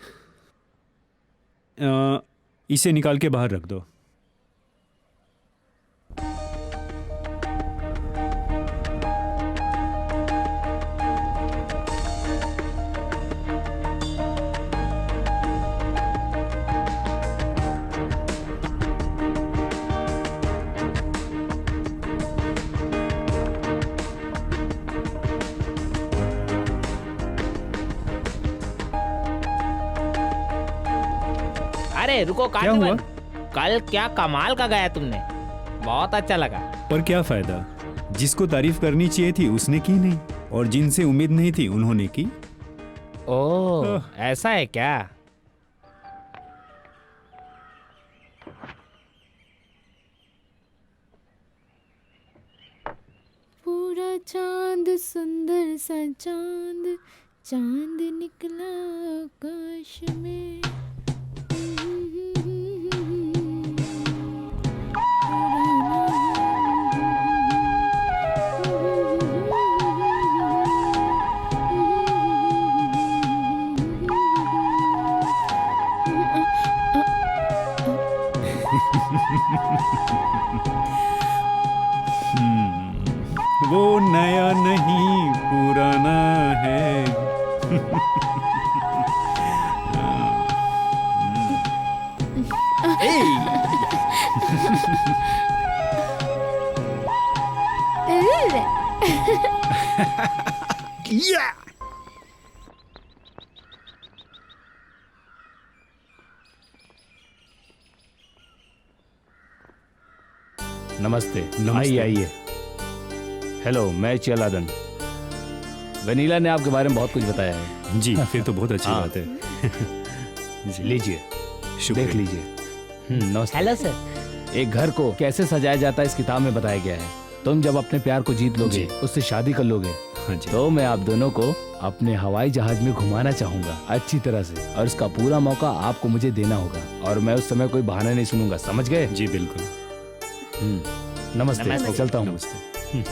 इसे निकाल के बाहर रख दो। अरे रुको, क्या हुआ? कल क्या कमाल का गाया तुमने, बहुत अच्छा लगा। पर क्या फायदा, जिसको तारीफ करनी चाहिए थी उसने की नहीं, और जिनसे उम्मीद नहीं थी उन्होंने की। ओह, ऐसा है क्या? पूरा चांद, सुंदर सा चांद, चांद निकला आकाश में। वो नया नहीं पुराना है। नमस्ते। नमस्ते। आइए आइए। हेलो, मैं चियालादन। वनीला ने आपके बारे में बहुत कुछ बताया है। जी, फिर तो बहुत अच्छी हाँ। बात है। जी, लीजिए, शुक्रिया। देख लीजिए। नमस्ते। Hello sir. एक घर को कैसे सजाया जाता है इस किताब में बताया गया है। तुम जब अपने प्यार को जीत लोगे, जी। उससे शादी कर लोगे, हाँ जी। तो मैं आप दोनों को अपने हवाई जहाज में घुमाना चाहूंगा अच्छी तरह से, और इसका पूरा मौका आपको मुझे देना होगा, और मैं उस समय कोई बहाना नहीं सुनूंगा, समझ गए? जी बिल्कुल। नमस्ते, नमस्ते। चलता हूँ। नमस्ते।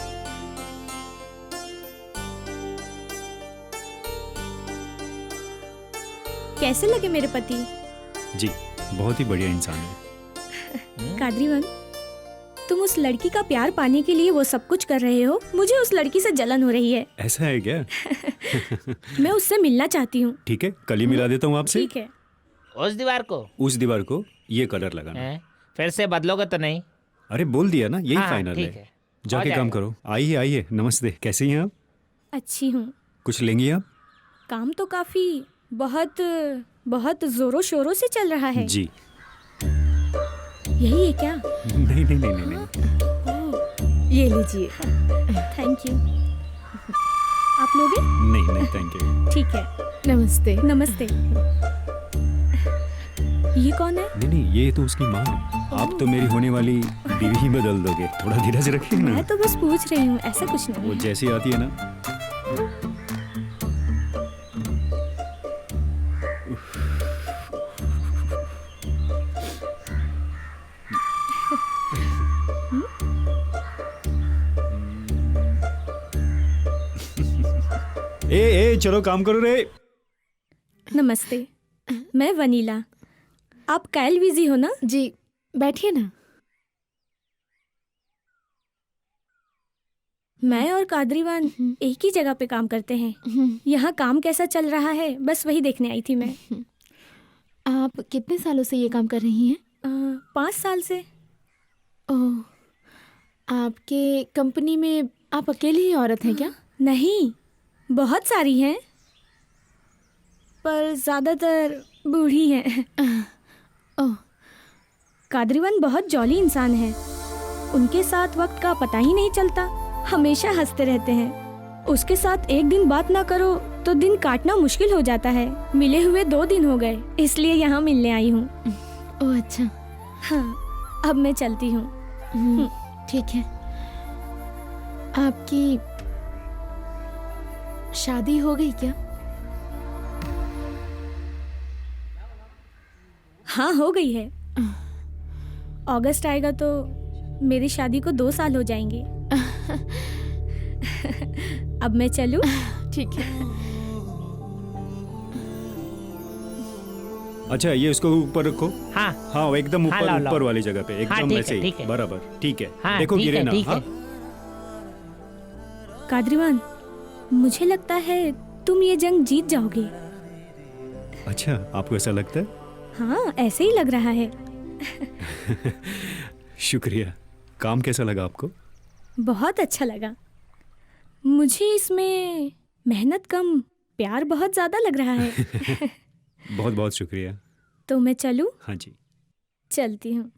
कैसे लगे मेरे पति? जी, बहुत ही बढ़िया इंसान है। कादरीवन, तुम उस लड़की का प्यार पाने के लिए वो सब कुछ कर रहे हो। मुझे उस लड़की से जलन हो रही है। ऐसा है क्या? मैं उससे मिलना चाहती हूँ। ठीक है, कल ही मिला देता हूँ आपसे। ठीक है। उस दीवार को उस दीवार को ये कलर लगाना। हैं? फिर से बदलोगे तो नहीं? अरे बोल दिया ना, यही हाँ, फाइनल ठीक है। है। जाके हो काम जाएगा। करो। आइए आइए, नमस्ते। कैसे हैं आप? अच्छी हूँ। कुछ लेंगी आप? काम तो काफी बहुत बहुत जोरों शोरों से चल रहा है। जी। यही है क्या? नहीं नहीं नहीं नहीं, नहीं। ये लीजिए। Thank you. आप लोगे? नहीं नहीं, थैंक यू। ठीक है। नमस्ते। नमस्ते। ये कौन है? नहीं नहीं, ये तो उसकी माँ है। आप तो मेरी होने वाली बीवी ही बदल दोगे। थोड़ा धीरज रखिए ना। मैं तो बस पूछ रही हूँ, ऐसा कुछ नहीं। वो जैसी आती है ना। ए चलो काम करो रे। नमस्ते, मैं वनीला। आप कायल बिजी हो ना? जी, बैठिए ना। मैं और कादरीवान एक ही जगह पे काम करते हैं। यहाँ काम कैसा चल रहा है बस वही देखने आई थी मैं। आप कितने सालों से ये काम कर रही हैं? 5 साल से। ओह, आपके कंपनी में आप अकेली ही औरत हैं क्या? नहीं, बहुत सारी हैं, पर ज्यादातर बूढ़ी हैं। ओह, कादरीवान बहुत जॉली इंसान है। उनके साथ वक्त का पता ही नहीं चलता, हमेशा हंसते रहते हैं। उसके साथ एक दिन बात ना करो तो दिन काटना मुश्किल हो जाता है। मिले हुए 2 दिन हो गए, इसलिए यहाँ मिलने आई हूँ। ओह अच्छा। हाँ, अब मैं चलती हूँ। ठीक है। आपकी शादी हो गई क्या? हाँ, हो गई है। अगस्त आएगा तो मेरी शादी को 2 साल हो जाएंगे। अब मैं चलूं? ठीक है। अच्छा, ये उसको ऊपर रखो। हाँ हाँ, वो एकदम हाँ, ऊपर लाओ, लाओ। ऊपर वाली जगह पे, हाँ, एकदम ठीक वैसे है, ही ठीक है। बराबर। ठीक है, हाँ, देखो ठीक गिरे है, ना। ठीक हाँ? है। कादरीवान, मुझे लगता है तुम ये जंग जीत जाओगे। अच्छा, आपको ऐसा लगता है? हाँ, ऐसे ही लग रहा है। शुक्रिया। काम कैसा लगा आपको? बहुत अच्छा लगा। मुझे इसमें मेहनत कम, प्यार बहुत ज्यादा लग रहा है। बहुत बहुत शुक्रिया। तो मैं चलूं? हाँ जी। चलती हूँ।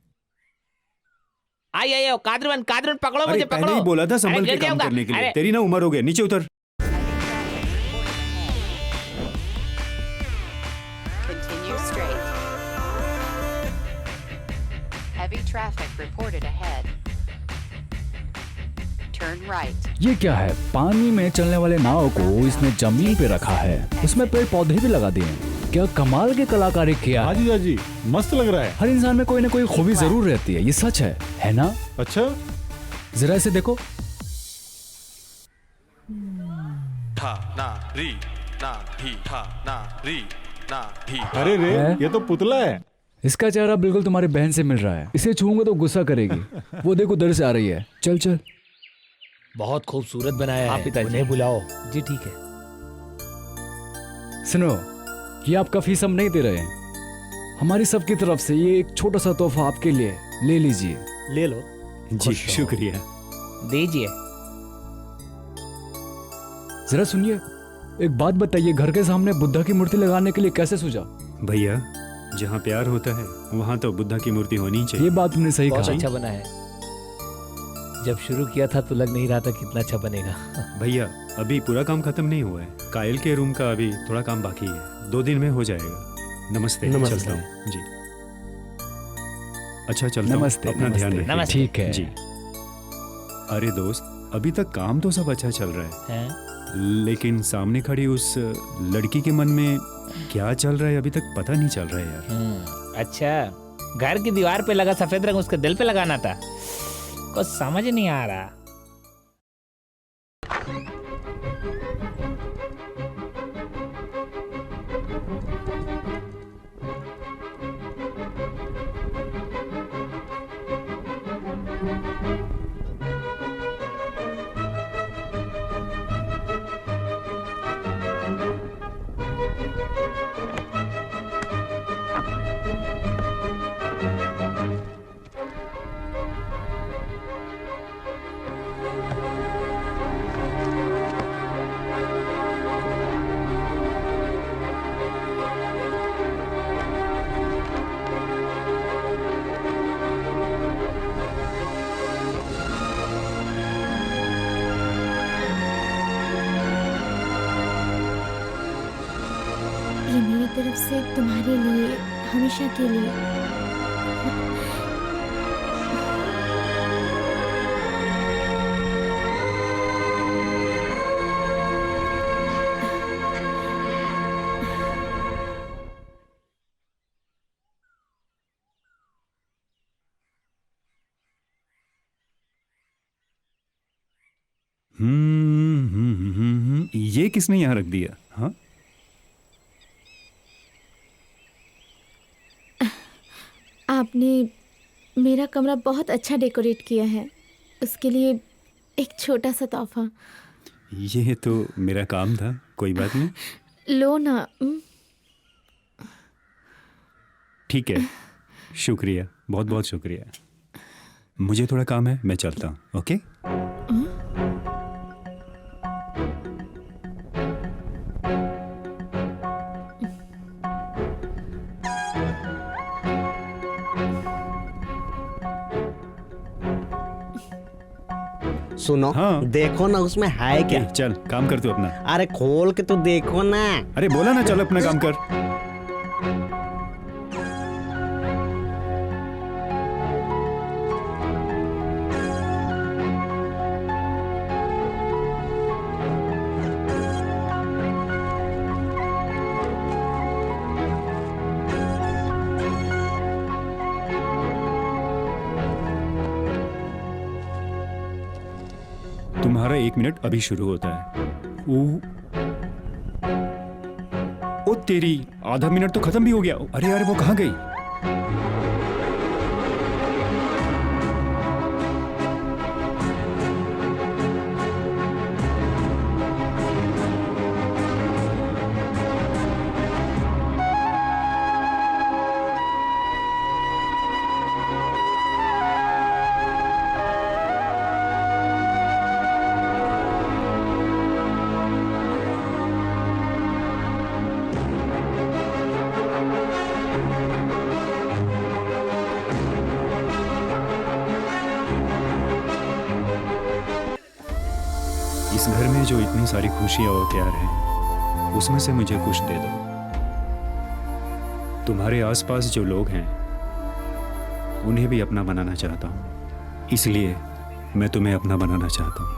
आई कादरीवान पकड़ो अरे मुझे, पहले पकड़ो। ही बोला था संभल अरे, के गिर काम जाऊंगा। करने के लिए। अरे, तेरी ना उम्र हो गई, नीचे उतर। Continue straight. Heavy traffic reported ahead. Turn right. ये क्या है? पानी में चलने वाले नाव को इसने जमीन पे रखा है, उसमें पेड़ पौधे भी लगा दिए हैं। क्या कमाल की कलाकारी किया हाँ है। जी जी, मस्त लग रहा है। हर इंसान में कोई ना कोई खूबी जरूर रहती है, ये सच है ना? अच्छा, जरा इसे देखो। अरे रे, है? ये तो पुतला है। इसका चेहरा बिल्कुल तुम्हारी बहन से मिल रहा है। इसे छूऊंगा तो गुस्सा करेगी। वो देखो उधर से आ रही है। चल चल। बहुत खूबसूरत बनाया हाँ, है। पिताजी। उन्हें बुलाओ। जी ठीक है। सुनो, ये आपका फीस हम नहीं दे रहे हैं। हमारी सबकी तरफ से ये एक छोटा सा तोहफा आपके लिए, ले लीजिए। ले लो। जी शुक्रिया। दीजिए। जरा सुनिए, एक बात बताइए, घर के सामने बुद्धा की मूर्ति लगाने के लिए कैसे सूझा? भैया, जहाँ प्यार होता है वहाँ तो बुद्धा की मूर्ति होनी ये चाहिए। बात तुमने सही बहुत कहा। अच्छा बना है। जब शुरू किया था तो लग नहीं रहा था कितना अच्छा बनेगा। भैया, अभी पूरा काम खत्म नहीं हुआ है। कायल के रूम का अभी थोड़ा काम बाकी है, 2 दिन में हो जाएगा। नमस्ते, नमस्ते। चलता हूँ जी। अच्छा चलता हूँ, नमस्ते, अपना ध्यान नमस्ते। रखिए। नमस्ते। ठीक है। जी। अरे दोस्त, अभी तक काम तो सब अच्छा चल रहा है, लेकिन सामने खड़ी उस लड़की के मन में क्या चल रहा है अभी तक पता नहीं चल रहा है यार। अच्छा, घर की दीवार पे लगा सफेद रंग उसके दिल पे लगाना था। कुछ समझ नहीं आ रहा। ये मेरी तरफ से तुम्हारे लिए, हमेशा के लिए। ये किसने यहाँ रख दिया? हाँ, आपने मेरा कमरा बहुत अच्छा डेकोरेट किया है, उसके लिए एक छोटा सा तोहफा। ये तो मेरा काम था, कोई बात नहीं। लो ना। ठीक है, शुक्रिया, बहुत बहुत शुक्रिया। मुझे थोड़ा काम है, मैं चलता हूँ। ओके? सुनो, हाँ। देखो ना उसमें है क्या। चल काम कर तू अपना। अरे खोल के तो देखो ना। अरे बोला ना, चल अपना काम कर। तुम्हारा 1 मिनट अभी शुरू होता है। ओ तेरी, आधा मिनट तो खत्म भी हो गया। अरे यार, वो कहाँ गई? इस घर में जो इतनी सारी खुशियां और प्यार है, उसमें से मुझे कुछ दे दो। तुम्हारे आसपास जो लोग हैं, उन्हें भी अपना बनाना चाहता हूं, इसलिए मैं तुम्हें अपना बनाना चाहता हूं।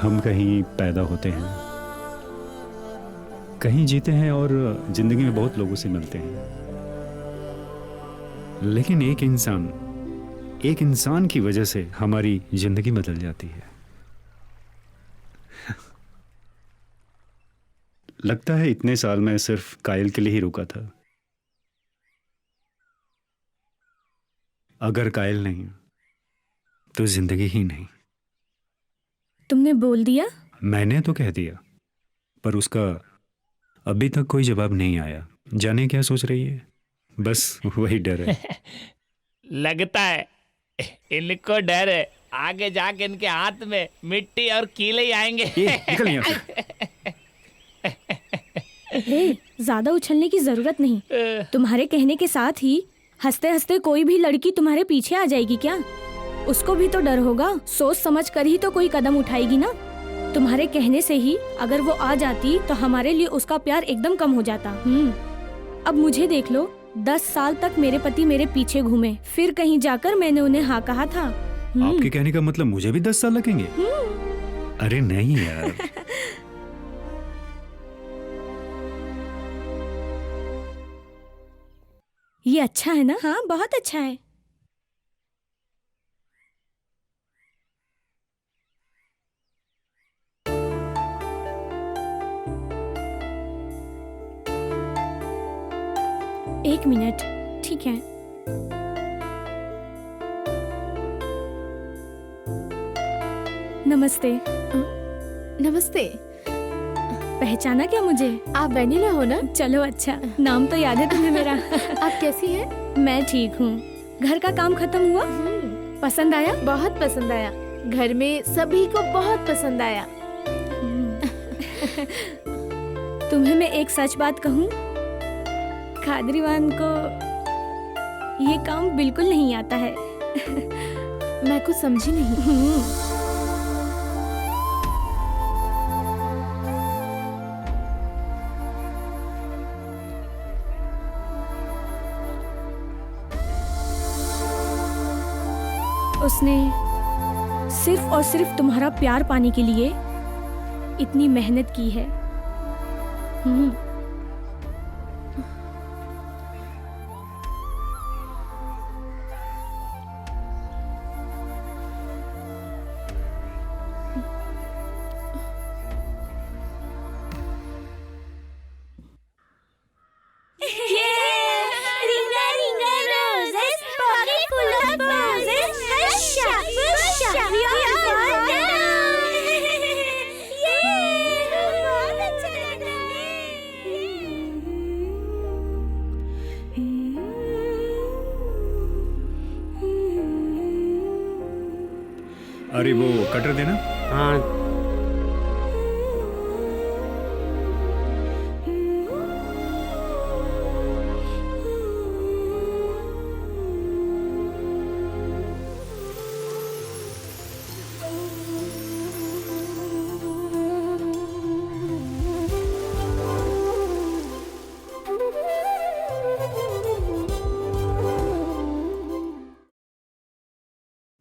हम कहीं पैदा होते हैं, कहीं जीते हैं और जिंदगी में बहुत लोगों से मिलते हैं, लेकिन एक इंसान की वजह से हमारी जिंदगी बदल जाती है। लगता है इतने साल मैं सिर्फ कायल के लिए ही रुका था। अगर कायल नहीं तो जिंदगी ही नहीं। तुमने बोल दिया? मैंने तो कह दिया, पर उसका अभी तक कोई जवाब नहीं आया। जाने क्या सोच रही है? बस वही डर है। लगता है इनको डर है, आगे जाके इनके हाथ में मिट्टी और कीले ही आएंगे। निकल यहाँ से। हे, ज्यादा उछलने की जरूरत नहीं। तुम्हारे कहने के साथ ही हंसते हंसते कोई भी लड़की तुम्हारे पीछे आ जाएगी क्या? उसको भी तो डर होगा, सोच समझ कर ही तो कोई कदम उठाएगी ना। तुम्हारे कहने से ही अगर वो आ जाती तो हमारे लिए उसका प्यार एकदम कम हो जाता। अब मुझे देख लो, 10 साल तक मेरे पति मेरे पीछे घूमे, फिर कहीं जाकर मैंने उन्हें हाँ कहा था। आपके कहने का मतलब मुझे भी 10 साल लगेंगे? अरे नहीं यार। ये अच्छा है ना? हाँ, बहुत अच्छा है। एक मिनट, ठीक है। नमस्ते। नमस्ते। पहचाना क्या मुझे? आप वेनिला हो ना? चलो अच्छा, नाम तो याद है तुम्हें मेरा। आप कैसी हैं? मैं ठीक हूँ। घर का काम खत्म हुआ? पसंद आया? बहुत पसंद आया। घर में सभी को बहुत पसंद आया। तुम्हें मैं एक सच बात कहूँ, खादरीवान को ये काम बिल्कुल नहीं आता है। मैं कुछ समझी नहीं। बॉस ने सिर्फ और सिर्फ तुम्हारा प्यार पाने के लिए इतनी मेहनत की है। अरे वो कटर देना। हाँ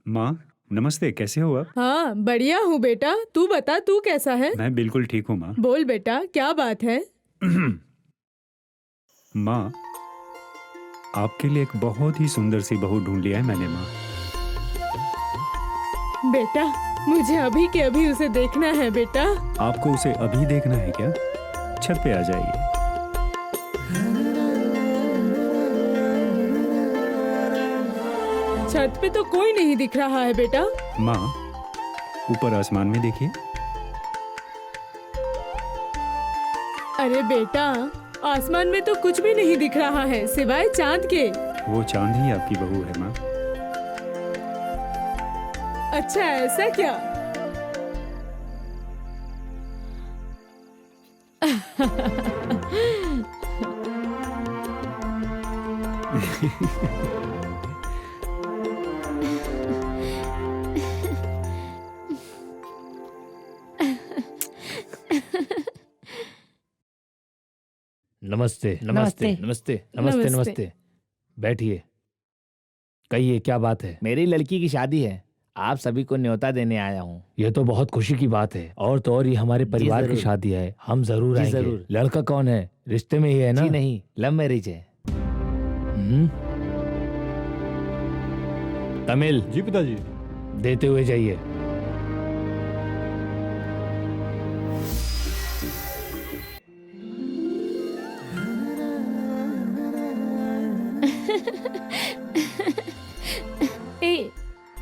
माँ नमस्ते, कैसे हो आप? हाँ बढ़िया हूँ बेटा, तू बता तू कैसा है? मैं बिल्कुल ठीक हूँ माँ। बोल बेटा क्या बात है? माँ आपके लिए एक बहुत ही सुंदर सी बहू ढूंढ लिया है मैंने माँ। बेटा मुझे अभी के अभी उसे देखना है बेटा। आपको उसे अभी देखना है क्या? छत पे आ जाइए। छत पे तो कोई नहीं दिख रहा है बेटा। माँ ऊपर आसमान में देखिए। अरे बेटा आसमान में तो कुछ भी नहीं दिख रहा है सिवाय चांद के। वो चांद ही आपकी बहू है माँ। अच्छा ऐसा क्या? नमस्ते नमस्ते नमस्ते नमस्ते नमस्ते। बैठिए, कहिए क्या बात है? मेरी लड़की की शादी है, आप सभी को न्योता देने आया हूँ। ये तो बहुत खुशी की बात है, और तो और ये हमारे परिवार की शादी है, हम जरूर आएंगे। जरूर। लड़का कौन है? रिश्ते में ही है ना? जी नहीं, लव मैरिज है। तमिल जी पिताजी। देते हुए जाइए। ए,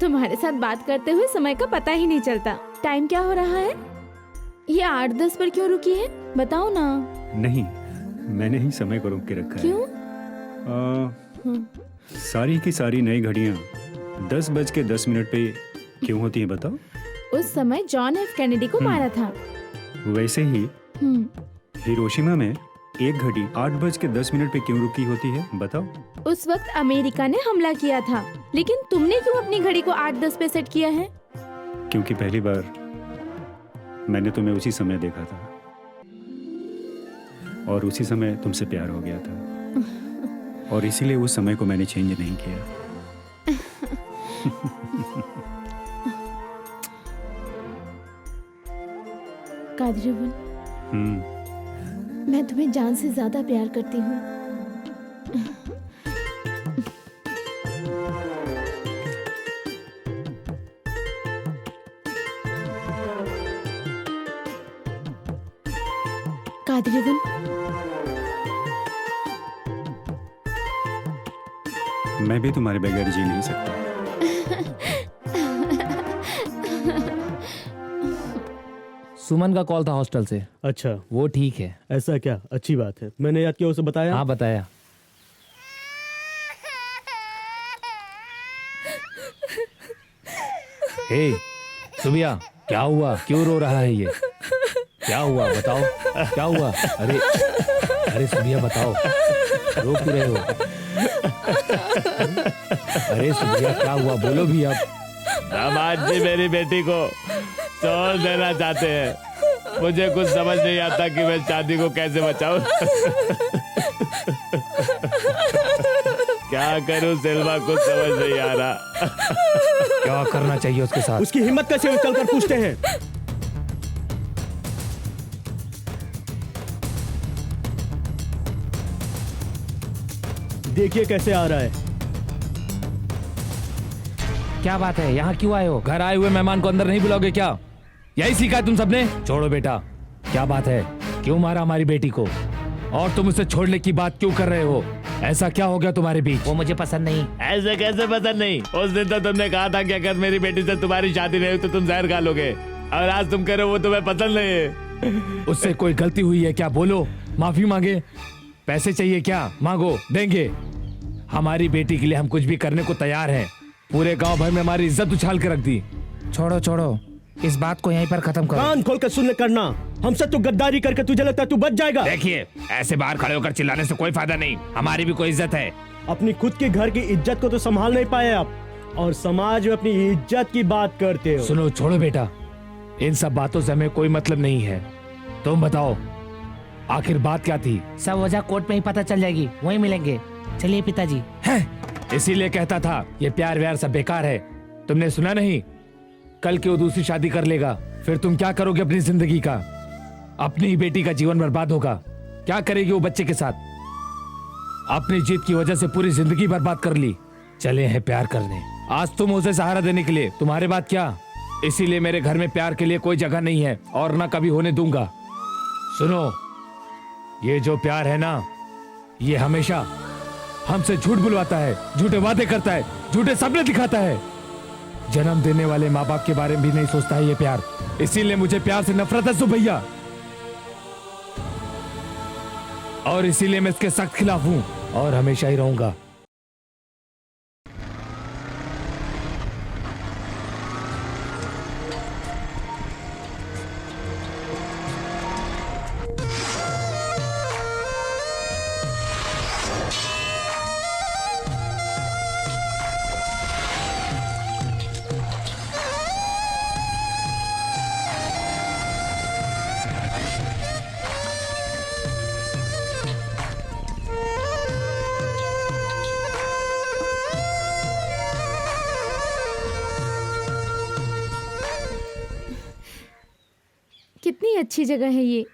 तुम्हारे साथ बात करते हुए समय का पता ही नहीं चलता। टाइम क्या हो रहा है? ये 8-10 पर क्यों रुकी है? बताओ ना। नहीं, मैंने ही समय को रोक के रखा क्यों? है। सारी की सारी नई घड़ियां 10:10 पे क्यों होती हैं बताओ? उस समय जॉन एफ कैनेडी को मारा था। वैसे ही हिरोशिमा में एक घड़ी 8:10 पे क्यों रुकी होती है बताओ? उस वक्त अमेरिका ने हमला किया था, लेकिन तुमने क्यों अपनी घड़ी को 8-10 पे सेट किया है? क्योंकि पहली बार मैंने तुम्हें उसी समय देखा था और उसी समय तुमसे प्यार हो गया था, और इसीलिए उस समय को मैंने चेंज नहीं किया। कादरीवन, मैं तुम्हें जान से ज्यादा प्यार करती हूँ। कादरीवन, मैं भी तुम्हारे बगैर जी नहीं सकता। सुमन का कॉल था हॉस्टल से। अच्छा, वो ठीक है। ऐसा क्या? अच्छी बात है। मैंने याद किया, उसे बताया? हाँ बताया। हे सुबिया, क्या हुआ? क्यों रो रहा है ये? क्या हुआ बताओ, क्या हुआ? अरे अरे सुबिया बताओ, रो क्यों रहे हो? अरे सुबिया क्या हुआ, बोलो भी अब। दामाद जी मेरी बेटी को छोड़ देना चाहते हैं। मुझे कुछ समझ नहीं आता कि मैं शादी को कैसे बचाऊं। क्या करूं सिल्वा, कुछ समझ नहीं आ रहा। क्या करना चाहिए उसके साथ? उसकी हिम्मत कैसे हुई, चलकर पूछते हैं। देखिए कैसे आ रहा है। क्या बात है, यहाँ क्यों आए हो? घर आए हुए मेहमान को अंदर नहीं बुलाओगे क्या? यही सीखा है तुम सबने? छोड़ो बेटा, क्या बात है? क्यों मारा हमारी बेटी को? और तुम उसे छोड़ने की बात क्यों कर रहे हो? ऐसा क्या हो गया तुम्हारे बीच? वो मुझे पसंद नहीं। ऐसे कैसे पसंद नहीं? उस दिन तो तुमने कहा था कि अगर मेरी बेटी से तुम्हारी शादी नहीं हुई तो तुम जहर खा लोगे, और आज तुम कह रहे हो वो तुम्हें पसंद नहीं है। उससे कोई गलती हुई है क्या? बोलो, माफी मांगे। पैसे चाहिए क्या? मांगो, देंगे। हमारी बेटी के लिए हम कुछ भी करने को तैयार हैं। पूरे गांव भर में हमारी इज्जत उछाल के रख दी। छोड़ो छोड़ो, इस बात को यहीं पर खत्म करो। कान खोल कर सुन करना, हमसे तू गद्दारी करके तुझे लगता है तू बच जाएगा? देखिए, ऐसे बाहर खड़े होकर चिल्लाने से कोई फायदा नहीं, हमारी भी कोई इज्जत है। अपनी खुद के घर की इज्जत को तो संभाल नहीं पाए आप, और समाज में अपनी इज्जत की बात करते हो। सुनो, छोड़ो बेटा, इन सब बातों से हमें कोई मतलब नहीं है। तुम बताओ, आखिर बात क्या थी? सब वजह कोर्ट में ही पता चल जाएगी, वहीं मिलेंगे। चलिए पिताजी। है, इसीलिए कहता था ये प्यार व्यार सब बेकार है। तुमने सुना नहीं? कल की वो दूसरी शादी कर लेगा, फिर तुम क्या करोगे अपनी जिंदगी का? अपनी ही बेटी का जीवन बर्बाद होगा। क्या करेगी वो बच्चे के साथ? अपनी जीत की वजह से पूरी जिंदगी बर्बाद कर ली। चले हैं प्यार करने, आज तुम उसे सहारा देने के लिए, तुम्हारे बाद क्या? इसीलिए मेरे घर में प्यार के लिए कोई जगह नहीं है, और ना कभी होने दूंगा। सुनो, ये जो प्यार है ना, ये हमेशा हमसे झूठ बुलवाता है, झूठे वादे करता है, झूठे सपने दिखाता है। जन्म देने वाले माँ बाप के बारे में भी नहीं सोचता है ये प्यार। इसीलिए मुझे प्यार से नफरत है सुभैया, और इसीलिए मैं इसके सख्त खिलाफ हूं और हमेशा ही रहूंगा। कितनी अच्छी जगह है ये।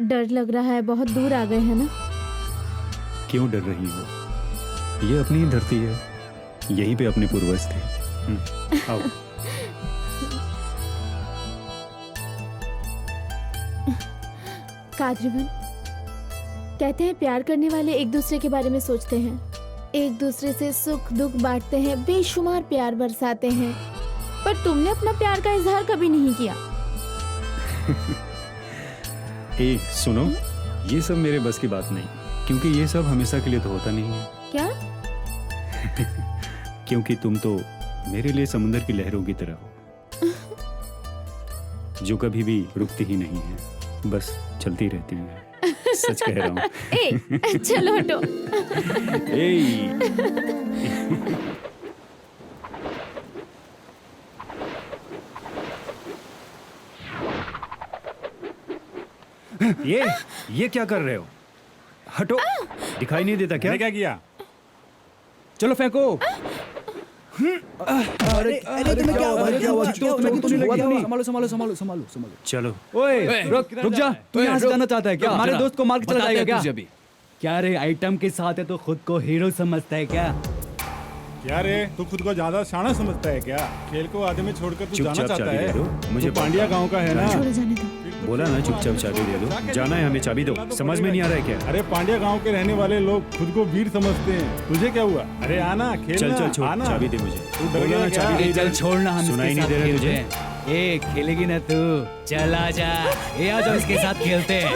डर लग रहा है, बहुत दूर आ गए हैं ना। क्यों डर रही हो? ये अपनी ही धरती है, यहीं पे अपने पूर्वज थे। आओ। कादरीवन, कहते हैं प्यार करने वाले एक दूसरे के बारे में सोचते हैं, एक दूसरे से सुख दुख बांटते हैं, बेशुमार प्यार बरसाते हैं। पर तुमने अपना प्यार का इजहार कभी नहीं किया। ए, सुनो, ये सब मेरे बस की बात नहीं, क्योंकि ये सब हमेशा के लिए तो होता नहीं है। क्या? क्योंकि तुम तो मेरे लिए समुद्र की लहरों की तरह हो, जो कभी भी रुकती ही नहीं है, बस चलती रहती है। सच कह रहा हूँ। ए, चलो हटो। ये क्या कर रहे हो? हटो, दिखाई नहीं देता क्या? क्या किया? चलो फेंको। अरे तुम्हें क्या हुआ? संभालो संभालो संभालो संभालो संभालो। चलो। ओए रुक जा, तू यहाँ से जाना चाहता है क्या? हमारे दोस्त को मार के चला जाएगा क्या? क्या रे, आइटम के साथ है तो खुद को हीरो समझता है क्या? क्या रे, तू खुद को ज्यादा शाना समझता है क्या? खेल को आधे में छोड़कर तू जाना चुपचाप चाहता चाबी है? दे दो, मुझे तू पांड्या गांव का है ना? छोड़ो, जाने दो। बोला ना चुपचाप चाबी दे दो। जाना है हमें, चाबी दो। समझ में नहीं आ रहा है क्या? अरे पांड्या गांव के रहने वाले लोग खुद को वीर समझते हैं, तुझे क्या हुआ? अरे आना, खेलना। चल छोड़, आना। चाबी दे मुझे। तू डर बोला गया ना क्या? चाबी दे। चल छोड़ना, हम सुनाई इसके नहीं साथ दे रहा खेलते तुझे? हैं। ए, खेलेगी ना तू? चल आजा, ये आ जाओ, इसके साथ खेलते हैं।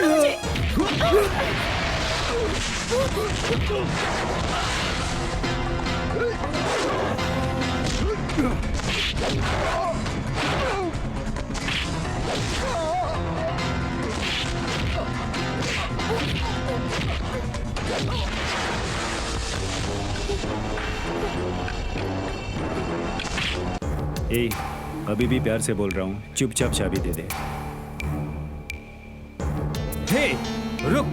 ए, अभी भी प्यार से बोल रहा हूँ, चुपचाप चाबी दे दे। हे, रुक।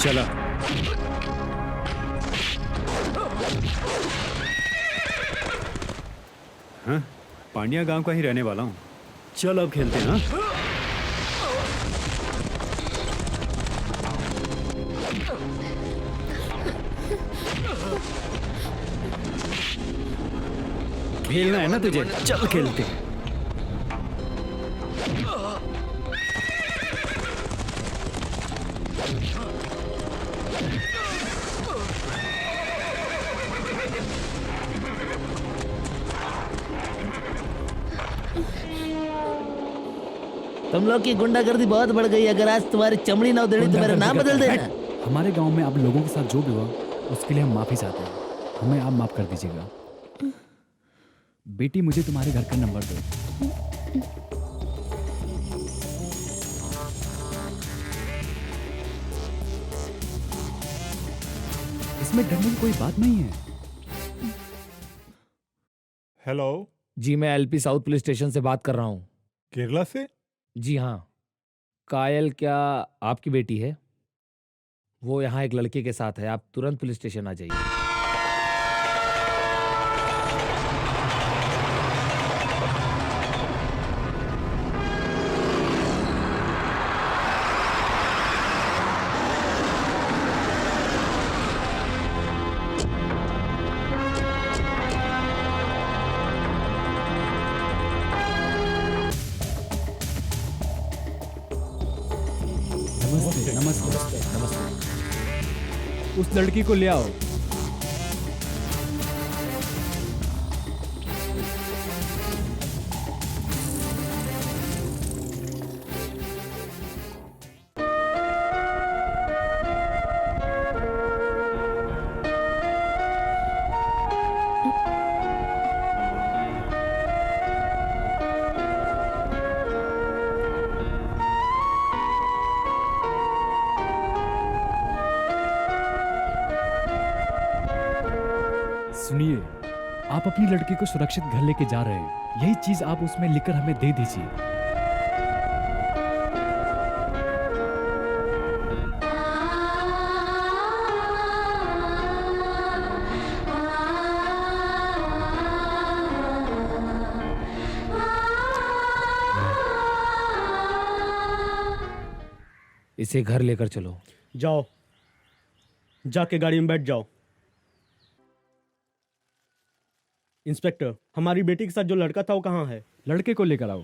चला। हाँ, पांड्या गांव का ही रहने वाला हूँ। चल अब खेलते हैं। हाँ? खेलना है ना तुझे? चल खेलते हैं। तुम लोग की गुंडागर्दी बहुत बढ़ गई। अगर आज तुम्हारी चमड़ी ना उधेड़ी तो मेरा नाम बदल देना। हमारे गांव में आप लोगों के साथ जो भी हुआ उसके लिए हम माफी चाहते हैं। हमें आप माफ कर दीजिएगा। बेटी मुझे तुम्हारे घर का नंबर दो। इसमें डरने की कोई बात नहीं है। हेलो जी, मैं एलपी साउथ पुलिस स्टेशन से बात कर रहा हूँ। केरला से? जी हाँ। कायल क्या आपकी बेटी है? वो यहाँ एक लड़के के साथ है। आप तुरंत पुलिस स्टेशन आ जाइए। नमस्ते नमस्ते नमस्ते। उस लड़की को ले आओ। सुनिए, आप अपनी लड़की को सुरक्षित घर लेके जा रहे हैं। यही चीज आप उसमें लिखकर हमें दे दीजिए। इसे घर लेकर चलो। जाओ, जाके गाड़ी में बैठ जाओ। इंस्पेक्टर, हमारी बेटी के साथ जो लड़का था वो कहाँ है? लड़के को लेकर आओ।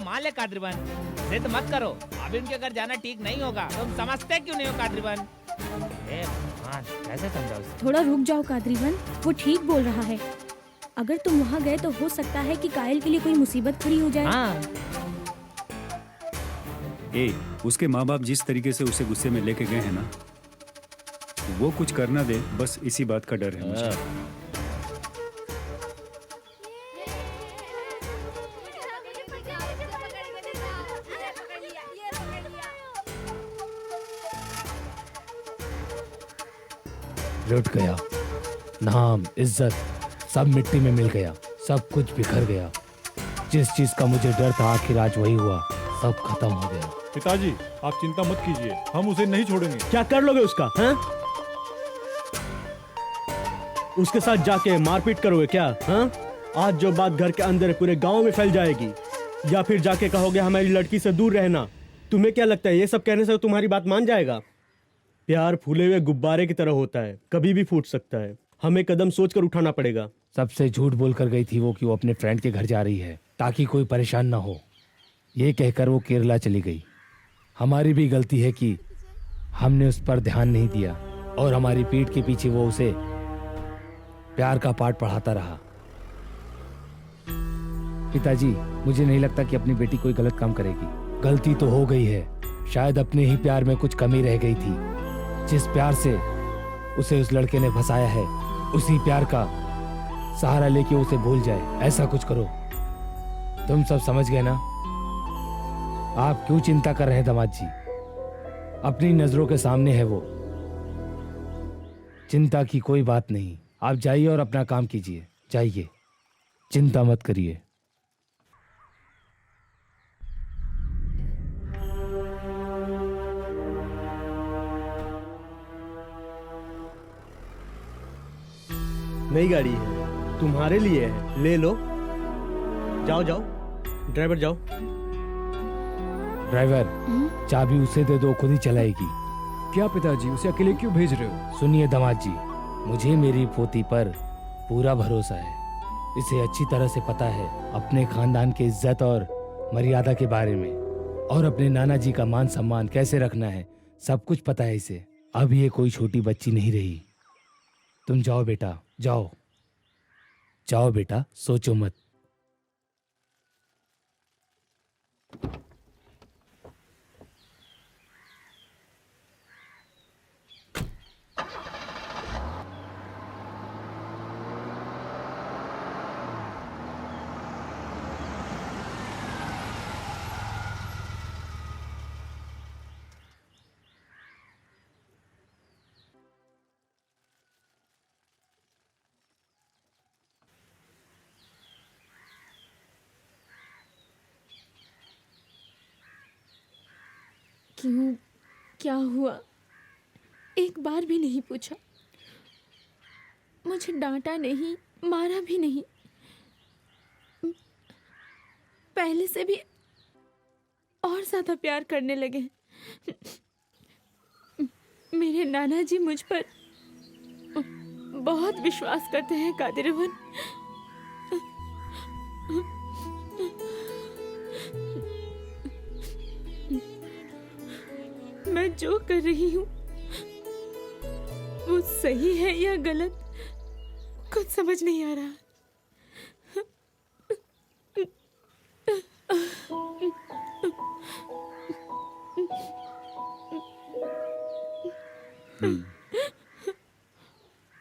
मान ले कादरीबन, जिद मत करो। अभी उनके घर जाना ठीक नहीं होगा। तुम समझते क्यों नहीं हो कादरीबन? कैसे समझाओ? थोड़ा रुक जाओ कादरीबन, वो ठीक बोल रहा है। अगर तुम वहाँ गए तो हो सकता है कि कायल के लिए कोई मुसीबत खड़ी हो जाए। हाँ। उसके माँ बाप जिस तरीके से उसे गुस्से में लेके गए हैं ना, वो कुछ करना दे, बस इसी बात का डर है मुझे। लुट गया, नाम इज्जत सब मिट्टी में मिल गया, सब कुछ बिखर गया। जिस चीज का मुझे डर था आखिर आज वही हुआ, सब खत्म हो गया। पिताजी आप चिंता मत कीजिए, हम उसे नहीं छोड़ेंगे। क्या कर लोगे उसका? हैं? उसके साथ जाके मारपीट करोगे क्या? हैं? आज जो बात घर के अंदर पूरे गांव में फैल जाएगी, या फिर जाके कहोगे हमारी लड़की से दूर रहना। तुम्हें क्या लगता है ये सब कहने से तुम्हारी बात मान जाएगा? प्यार फूले हुए गुब्बारे की तरह होता है, कभी भी फूट सकता है। हमें कदम सोचकर उठाना पड़ेगा। सबसे झूठ बोल कर गई थी वो कि वो अपने फ्रेंड के घर जा रही है ताकि कोई परेशान ना हो। ये कहकर वो केरला चली गई। हमारी भी गलती है कि हमने उस पर ध्यान नहीं दिया और हमारी पीठ के पीछे वो उसे प्यार का पाठ पढ़ाता रहा। पिताजी, मुझे नहीं लगता कि अपनी बेटी कोई गलत काम करेगी। गलती तो हो गई है, शायद अपने ही प्यार में कुछ कमी रह गई थी। जिस प्यार से उसे उस लड़के ने फंसाया है, उसी प्यार का सहारा लेके उसे भूल जाए। ऐसा कुछ करो। तुम सब समझ गए ना? आप क्यों चिंता कर रहे हैं दामाद जी? अपनी नजरों के सामने है वो। चिंता की कोई बात नहीं। आप जाइए और अपना काम कीजिए। जाइए, चिंता मत करिए। नई गाड़ी है, तुम्हारे लिए है, ले लो। जाओ जाओ, ड्राइवर जाओ। ड्राइवर, चाबी उसे दे दो, खुद ही चलाएगी। क्या पिताजी, उसे अकेले क्यों भेज रहे हो? सुनिए दामाद जी, मुझे मेरी पोती पर पूरा भरोसा है। इसे अच्छी तरह से पता है अपने खानदान के इज्जत और मर्यादा के बारे में, और अपने नाना जी का मान सम्मान कैसे रखना है, सब कुछ पता है इसे। अब ये कोई छोटी बच्ची नहीं रही। तुम जाओ बेटा, जाओ जाओ बेटा, सोचो मत। क्यों? क्या हुआ? एक बार भी नहीं पूछा। मुझे डांटा नहीं, मारा भी नहीं। पहले से भी और ज्यादा प्यार करने लगे। मेरे नाना जी मुझ पर बहुत विश्वास करते हैं कादिरवन। मैं जो कर रही हूँ वो सही है या गलत, कुछ समझ नहीं आ रहा।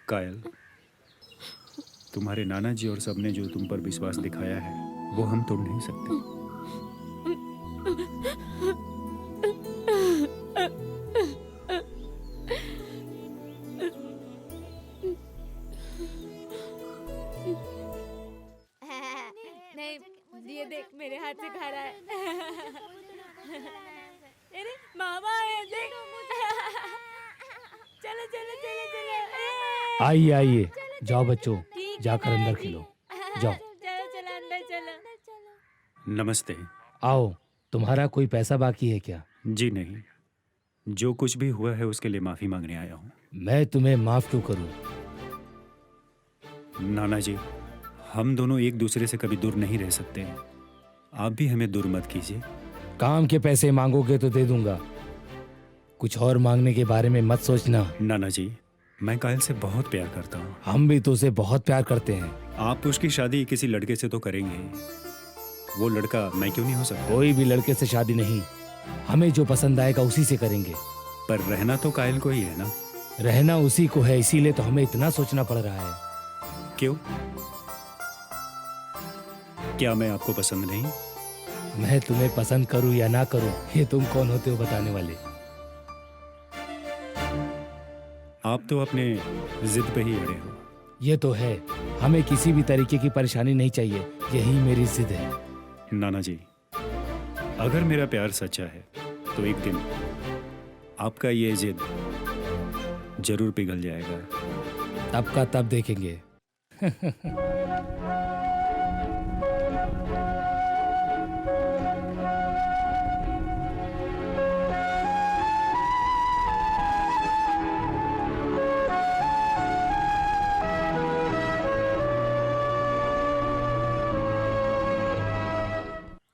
कायल, तुम्हारे नाना जी और सबने जो तुम पर विश्वास दिखाया है वो हम तोड़ नहीं सकते। नहीं, ये देख मेरे हाथ से खा रहा है। अरे मामा है, देख। चलो चलो चलो चलो। आइए आइए, जाओ बच्चों, जाकर अंदर खेलो। जाओ। चलो चलो अंदर चलो। नमस्ते। आओ, तुम्हारा कोई पैसा बाकी है क्या? जी नहीं, जो कुछ भी हुआ है उसके लिए माफी मांगने आया हूँ। मैं तुम्हें माफ क्यों करूं? नाना जी, हम दोनों एक दूसरे से कभी दूर नहीं रह सकते हैं। आप भी हमें दूर मत कीजिए। काम के पैसे मांगोगे तो दे दूंगा, कुछ और मांगने के बारे में मत सोचना। नाना जी, मैं कायल से बहुत प्यार करता हूँ। हम भी तो उसे बहुत प्यार करते हैं। आप उसकी शादी किसी लड़के से तो करेंगे, वो लड़का मैं क्यों नहीं हो सकता? कोई भी लड़के से शादी नहीं, हमें जो पसंद आएगा उसी से करेंगे। पर रहना तो कायल को ही है ना? रहना उसी को है, इसीलिए तो हमें इतना सोचना पड़ रहा है। क्यों? क्या मैं आपको पसंद नहीं? मैं तुम्हें पसंद करूं या ना करूं, ये तुम कौन होते हो बताने वाले? आप तो अपने जिद पे ही अड़े हो। ये तो है, हमें किसी भी तरीके की परेशानी नहीं चाहिए, यही मेरी जिद है। नाना जी, अगर मेरा प्यार सच्चा है तो एक दिन आपका ये जिद जरूर पिघल जाएगा। तब का तब देखेंगे।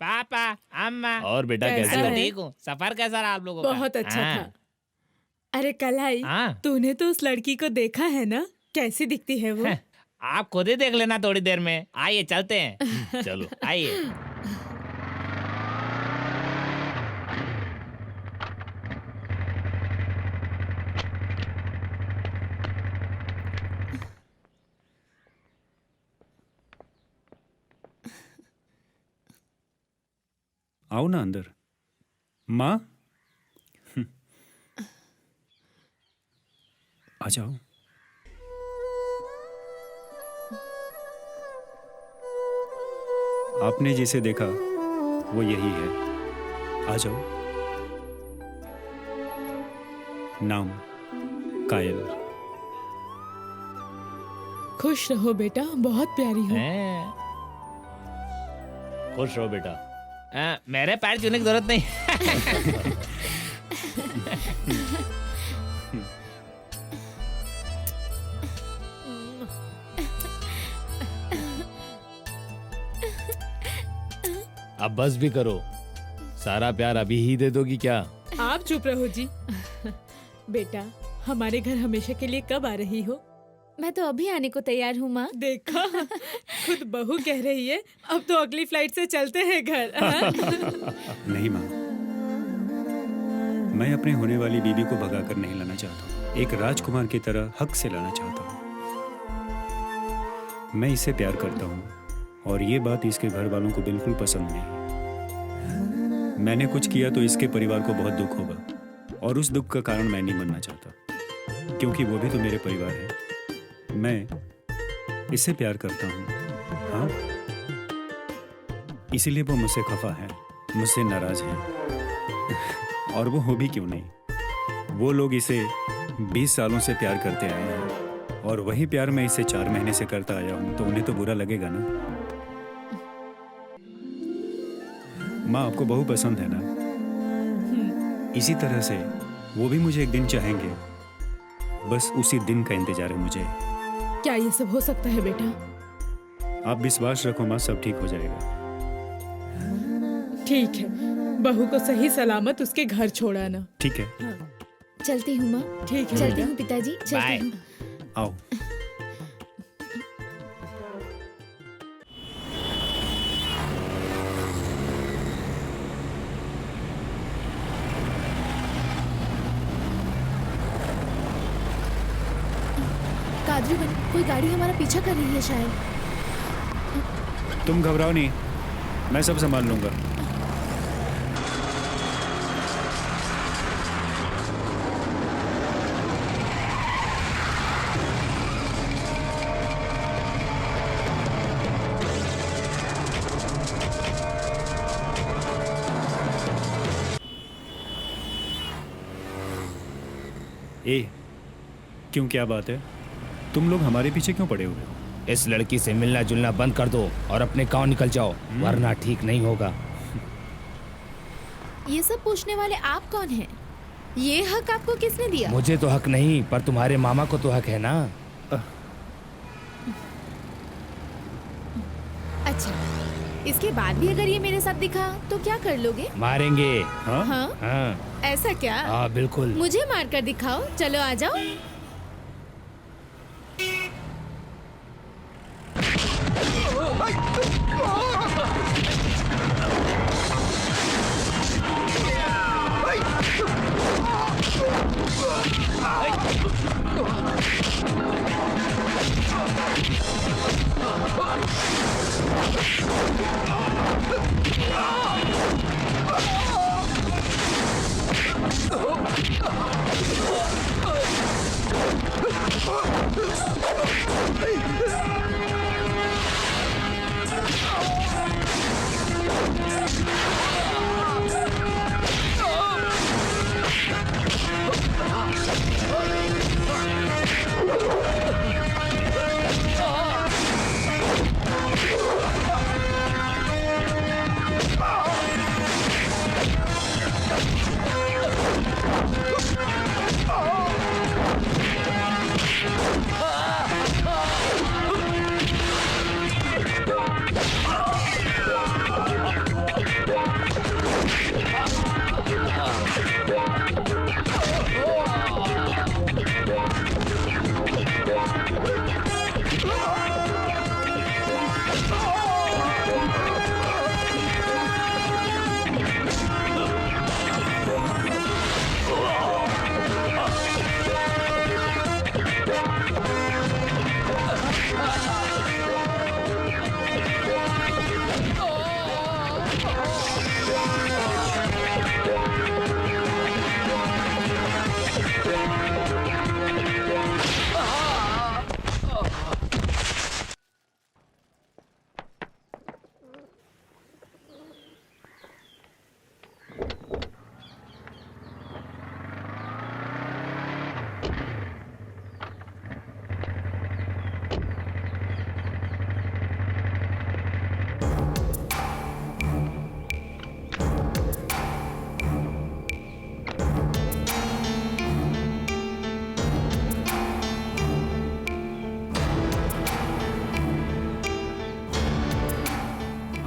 पापा, अम्मा। और बेटा कैसा कैसे है? हो? ठीक हूँ। सफर कैसा रहा आप लोगों का? बहुत अच्छा हाँ। था। अरे कलाई, हाँ। तूने तो उस लड़की को देखा है ना? कैसी दिखती है वो? आप खुद ही देख लेना थोड़ी देर में। आइए चलते हैं। चलो। आइए। आओ ना अंदर। माँ, आ जाओ। आपने जिसे देखा वो यही है। आ जाओ। नाम कायल। खुश रहो बेटा, बहुत प्यारी हो। हैं? खुश रहो बेटा। मेरे पैर छूने की जरूरत नहीं। अब बस भी करो, सारा प्यार अभी ही दे दोगी क्या? आप चुप रहो जी। बेटा, हमारे घर हमेशा के लिए कब आ रही हो? मैं तो अभी आने को तैयार हूँ माँ। देखा, खुद बहू कह रही है अब तो अगली फ्लाइट से चलते हैं घर। हाँ? नहीं माँ, मैं अपने होने वाली बीबी को भगाकर नहीं लाना चाहता हूँ। एक राजकुमार की तरह हक से लाना चाहता हूँ। मैं इससे प्यार करता हूँ और ये बात इसके घर वालों को बिल्कुल पसंद नहीं। मैंने कुछ किया तो इसके परिवार को बहुत दुख होगा और उस दुख का कारण मैं नहीं बनना चाहता, क्योंकि वो भी तो मेरे परिवार है। मैं इससे प्यार करता हूँ। हाँ, इसीलिए वो मुझसे खफा है, मुझसे नाराज है। और वो हो भी क्यों नहीं, वो लोग इसे 20 सालों से प्यार करते आए हैं और वही प्यार मैं इसे 4 महीने से करता आया हूँ, तो उन्हें तो बुरा लगेगा ना। माँ, आपको बहू पसंद है ना? इसी तरह से वो भी मुझे एक दिन चाहेंगे। बस उसी दिन का इंतजार है मुझे। क्या ये सब हो सकता है बेटा? आप विश्वास रखो माँ, सब ठीक हो जाएगा। ठीक है, बहू को सही सलामत उसके घर छोड़ाना। ठीक है, चलती हूँ माँ। ठीक है चलती बेटा। हूँ पिताजी, बाय। चलती हूँ। आओ। कादरी बन, कोई गाड़ी हमारा पीछा कर रही है शायद। तुम घबराओ नहीं, मैं सब संभाल लूंगा। ए, क्यों, क्या बात है? तुम लोग हमारे पीछे क्यों पड़े हुए हो? इस लड़की से मिलना जुलना बंद कर दो और अपने गांव निकल जाओ, वरना ठीक नहीं होगा। ये सब पूछने वाले आप कौन हैं? ये हक आपको किसने दिया? मुझे तो हक नहीं, पर तुम्हारे मामा को तो हक है ना। अच्छा, इसके बाद भी अगर ये मेरे साथ दिखा तो क्या कर लोगे? मारेंगे। हाँ? हाँ? हाँ ऐसा क्या? हाँ बिल्कुल। मुझे मार कर दिखाओ, चलो आ जाओ।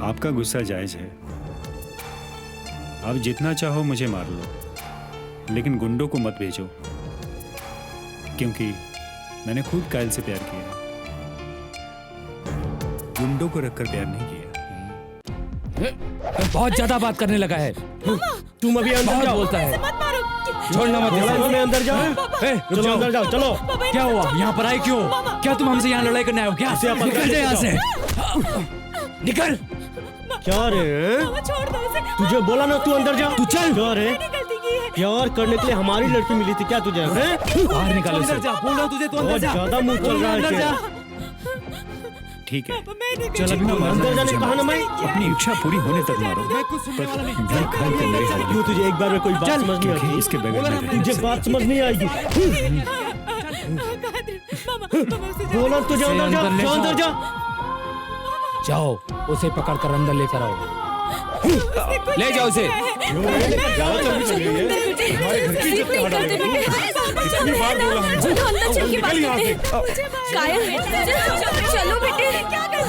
आपका गुस्सा जायज है। आप जितना चाहो मुझे मार लो, लेकिन गुंडों को मत भेजो, क्योंकि मैंने खुद कायल से प्यार किया, गुंडों को रखकर प्यार नहीं किया। बहुत ज्यादा बात करने लगा है। तुम अभी अंदर जाओ। बोलता है मत मारो। छोड़ना मत। मैं अंदर जाओ। चलो अंदर जाओ, चलो। क्या हुआ? यहाँ पर आए क्यों? क्या तुम हमसे यहाँ लड़ाई करने आए हो क्या? निकल जाए यहाँ से। निकल। क्या रे? छोड़ दो उसे। तुझे बोला ना तू अंदर जा। तू चल। क्या रे? गलती की है। प्यार करने के लिए हमारी लड़की मिली थी क्या तुझे? बाहर निकालो इसे। बोल रहा हूँ तुझे, तू अंदर जा। ज्यादा मुंह चल रहा है। ठीक है, चल अभी मैं अंदर जाने कहा ना मैं। अपनी इच्छा पूरी होने तक मारो। मैं कुछ सुनने वाला नहीं। घर खान के मेरे हाथ क्यों तुझे एक बार में कोई बात समझ नहीं क्योंकि आती? इसके बगैर मैं रह नहीं तुझे सकता। बात समझ नहीं आएगी। बोला तुझे अंदर जा, अंदर ले जा अंदर जा। जाओ, उसे पकड़ कर अंदर लेकर आओ। ले जाओ उसे। ज्यादा जल्दी चल गई है। हमारे घर की इज्जत कहाँ डालेगी? कितनी बार बोला हमने? निकल यहाँ से। कायल, चलो बेटे। क्या कर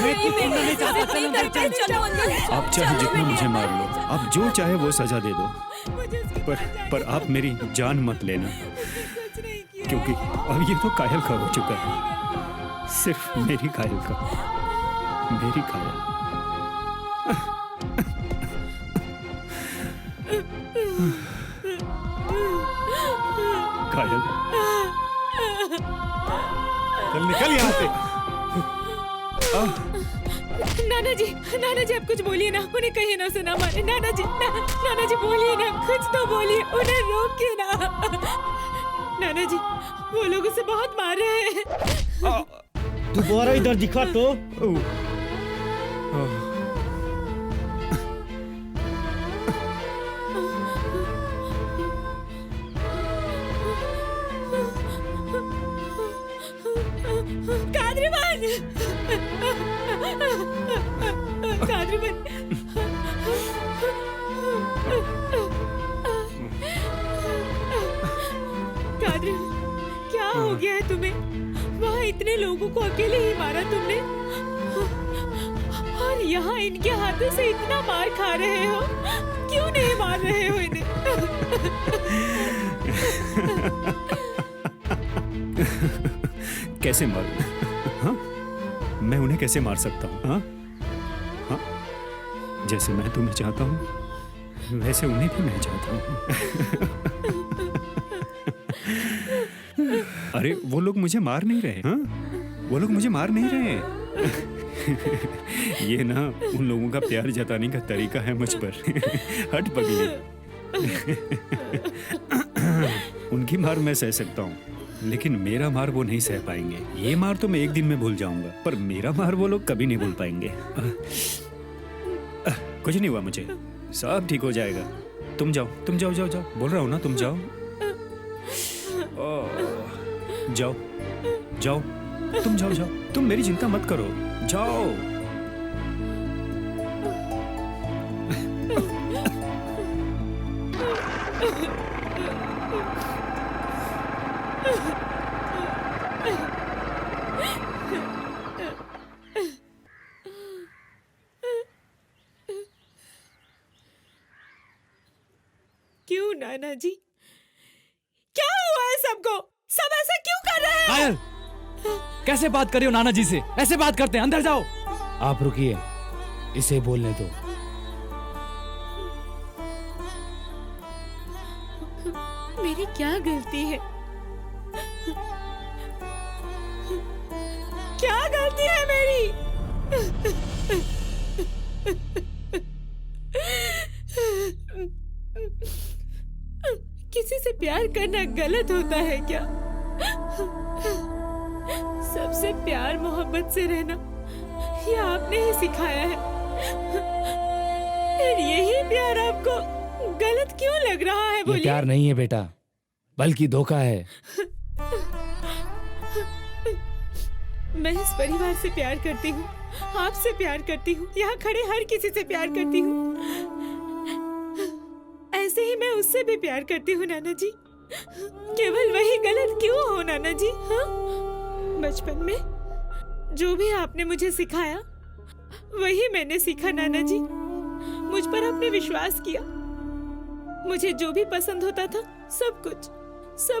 रही है? चलो अंदर। आप चाहे जितना मुझे मार लो, आप जो चाहे वो सजा दे दो, पर आप मेरी जान मत लेना, क्योंकि अब ये तो कायल का हो चुका है। सिर्फ मेरी कायल का, मेरी कायल। कायल, चल निकल यहाँ से। नाना जी आप कुछ बोलिए ना, उन्हें कहिए ना उसे ना मारे। नाना जी बोलिए ना, कुछ तो बोलिए, उन्हें रोकिए ना। नाना जी वो लोग उसे बहुत मार रहे हैं। दोबारा इधर दिखा तो। कादर, क्या हो गया है तुम्हें? वहाँ इतने लोगों को अकेले ही मारा तुमने, और यहाँ इनके हाथों से इतना मार खा रहे हो। क्यों नहीं मार रहे हो इन्हें? कैसे मारूं? हाँ? मैं उन्हें कैसे मार सकता हूँ? हाँ? हाँ? जैसे मैं तुम्हें चाहता हूँ, वैसे उन्हें भी मैं चाहता हूँ। अरे वो लोग मुझे मार नहीं रहे। हाँ? वो लोग मुझे मार नहीं रहे। ये ना उन लोगों का प्यार जताने का तरीका है मुझ पर। हट पगली। उनकी मार मैं सह सकता हूँ, लेकिन मेरा मार वो नहीं सह पाएंगे। ये मार तो मैं एक दिन में भूल जाऊंगा, पर मेरा मार वो लोग कभी नहीं भूल पाएंगे। कुछ नहीं हुआ मुझे, सब ठीक हो जाएगा। तुम जाओ, तुम जाओ जाओ जाओ, बोल रहा हूँ ना, तुम जाओ। जाओ जाओ, तुम जाओ जाओ, तुम मेरी चिंता मत करो, जाओ। क्यों नाना जी, क्या हुआ है सबको? सब ऐसा क्यों कर रहे हैं? पायल, कैसे बात कर रही हो नाना जी से? ऐसे बात करते हैं, अंदर जाओ। आप रुकिए, इसे बोलने दो। मेरी क्या गलती है? क्या गलती है मेरी? किसी से प्यार करना गलत होता है क्या? सबसे प्यार मोहब्बत से रहना ये आपने ही सिखाया है। फिर यही प्यार आपको गलत क्यों लग रहा है? ये बोलिए। प्यार नहीं है बेटा, बल्कि धोखा है। मैं इस परिवार से प्यार करती हूँ, आपसे प्यार करती हूँ, यहाँ खड़े हर किसी से प्यार करती हूँ। ऐसे ही मैं उससे भी प्यार करती हूँ नाना जी। केवल वही गलत क्यों हो नाना जी? हाँ? बचपन में जो भी आपने मुझे सिखाया वही मैंने सीखा नाना जी। मुझ पर आपने विश्वास किया, मुझे जो भी पसंद होता था सब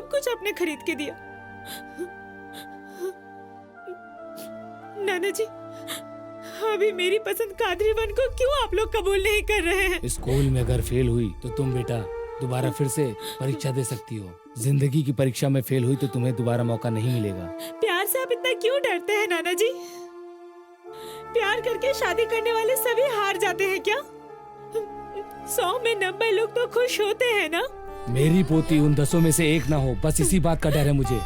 कुछ आपने खरीद के दिया। नाना जी, अभी मेरी पसंद कादरीवन को क्यों आप लोग कबूल नहीं कर रहे हैं? स्कूल में अगर फेल हुई तो तुम बेटा दोबारा फिर से परीक्षा दे सकती हो। जिंदगी की परीक्षा में फेल हुई तो तुम्हें दोबारा मौका नहीं मिलेगा। प्यार से आप इतना क्यों डरते हैं नाना जी? प्यार करके शादी करने वाले सभी हार जाते हैं क्या? 100 में 90 लोग तो खुश होते हैं ना? मेरी पोती उन 10 में से एक ना हो, बस इसी बात का डर है मुझे।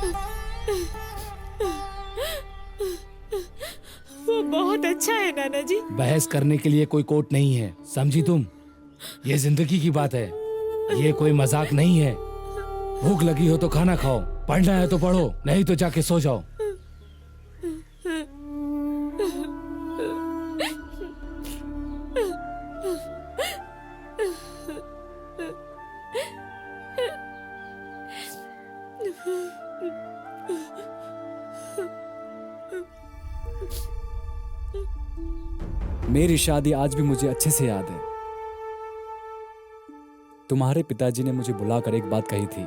वो बहुत अच्छा है नाना जी। बहस करने के लिए कोई कोर्ट नहीं है, समझी तुम? ये जिंदगी की बात है, ये कोई मजाक नहीं है। भूख लगी हो तो खाना खाओ, पढ़ना है तो पढ़ो, नहीं तो जाके सो जाओ। मेरी शादी आज भी मुझे अच्छे से याद है। तुम्हारे पिताजी ने मुझे बुलाकर एक बात कही थी,